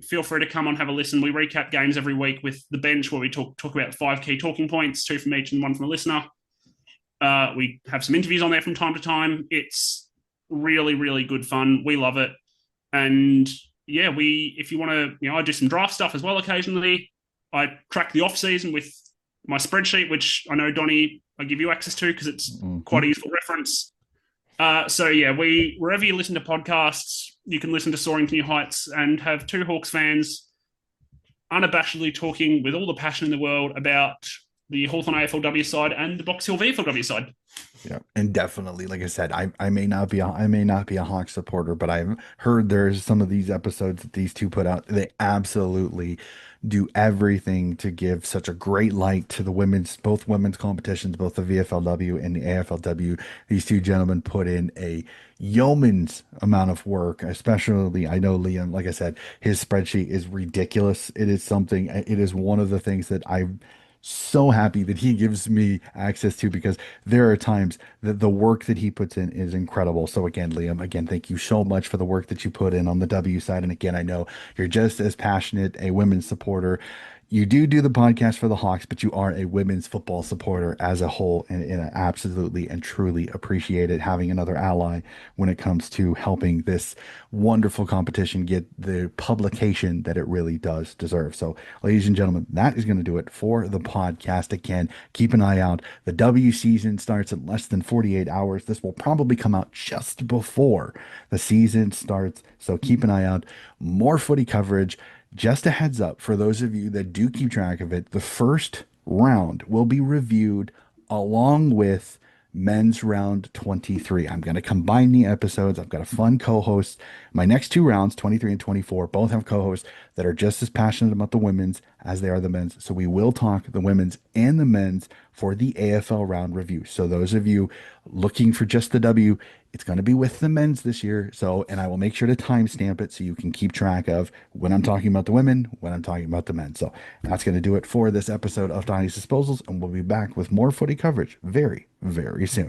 Speaker 2: feel free to come on, have a listen. We recap games every week with The Bench, where we talk about 5 key talking points, 2 from each and 1 from a listener. We have some interviews on there from time to time. It's really, really good fun. We love it. And yeah, if you want to, I do some draft stuff as well occasionally. I track the off season with my spreadsheet, which I know, Donnie, I give you access to because it's quite a useful reference. So yeah, wherever you listen to podcasts, you can listen to Soaring to New Heights and have 2 Hawks fans unabashedly talking with all the passion in the world about the Hawthorn AFLW side and the Box Hill VFLW side.
Speaker 1: Yeah, and definitely, like I said, I may not be a Hawks supporter, but I've heard there's some of these episodes that these two put out. They absolutely do everything to give such a great light to both women's competitions, both the VFLW and the AFLW. These two gentlemen put in a yeoman's amount of work, especially I know Liam, like I said, his spreadsheet is ridiculous. It is one of the things that I'm so happy that he gives me access to because there are times that the work that he puts in is incredible. So again, Liam, thank you so much for the work that you put in on the W side. And again, I know you're just as passionate a women's supporter. you do the podcast for the Hawks, but you are a women's football supporter as a whole, and I absolutely and truly appreciate it having another ally when it comes to helping this wonderful competition get the publication that it really does deserve. So, ladies and gentlemen, that is going to do it for the podcast. Again, keep an eye out. The W season starts in less than 48 hours. This will probably come out just before the season starts. So keep an eye out. More footy coverage. Just a heads up for those of you that do keep track of it, the first round will be reviewed along with men's round 23. I'm going to combine the episodes. I've got a fun co host. My next two rounds, 23 and 24, both have co hosts that are just as passionate about the women's as they are the men's. So we will talk the women's and the men's for the AFL round review. So those of you looking for just the W, it's going to be with the men's this year. So, and I will make sure to timestamp it so you can keep track of when I'm talking about the women, when I'm talking about the men. So that's going to do it for this episode of Donnie's Disposals. And we'll be back with more footy coverage very, very soon.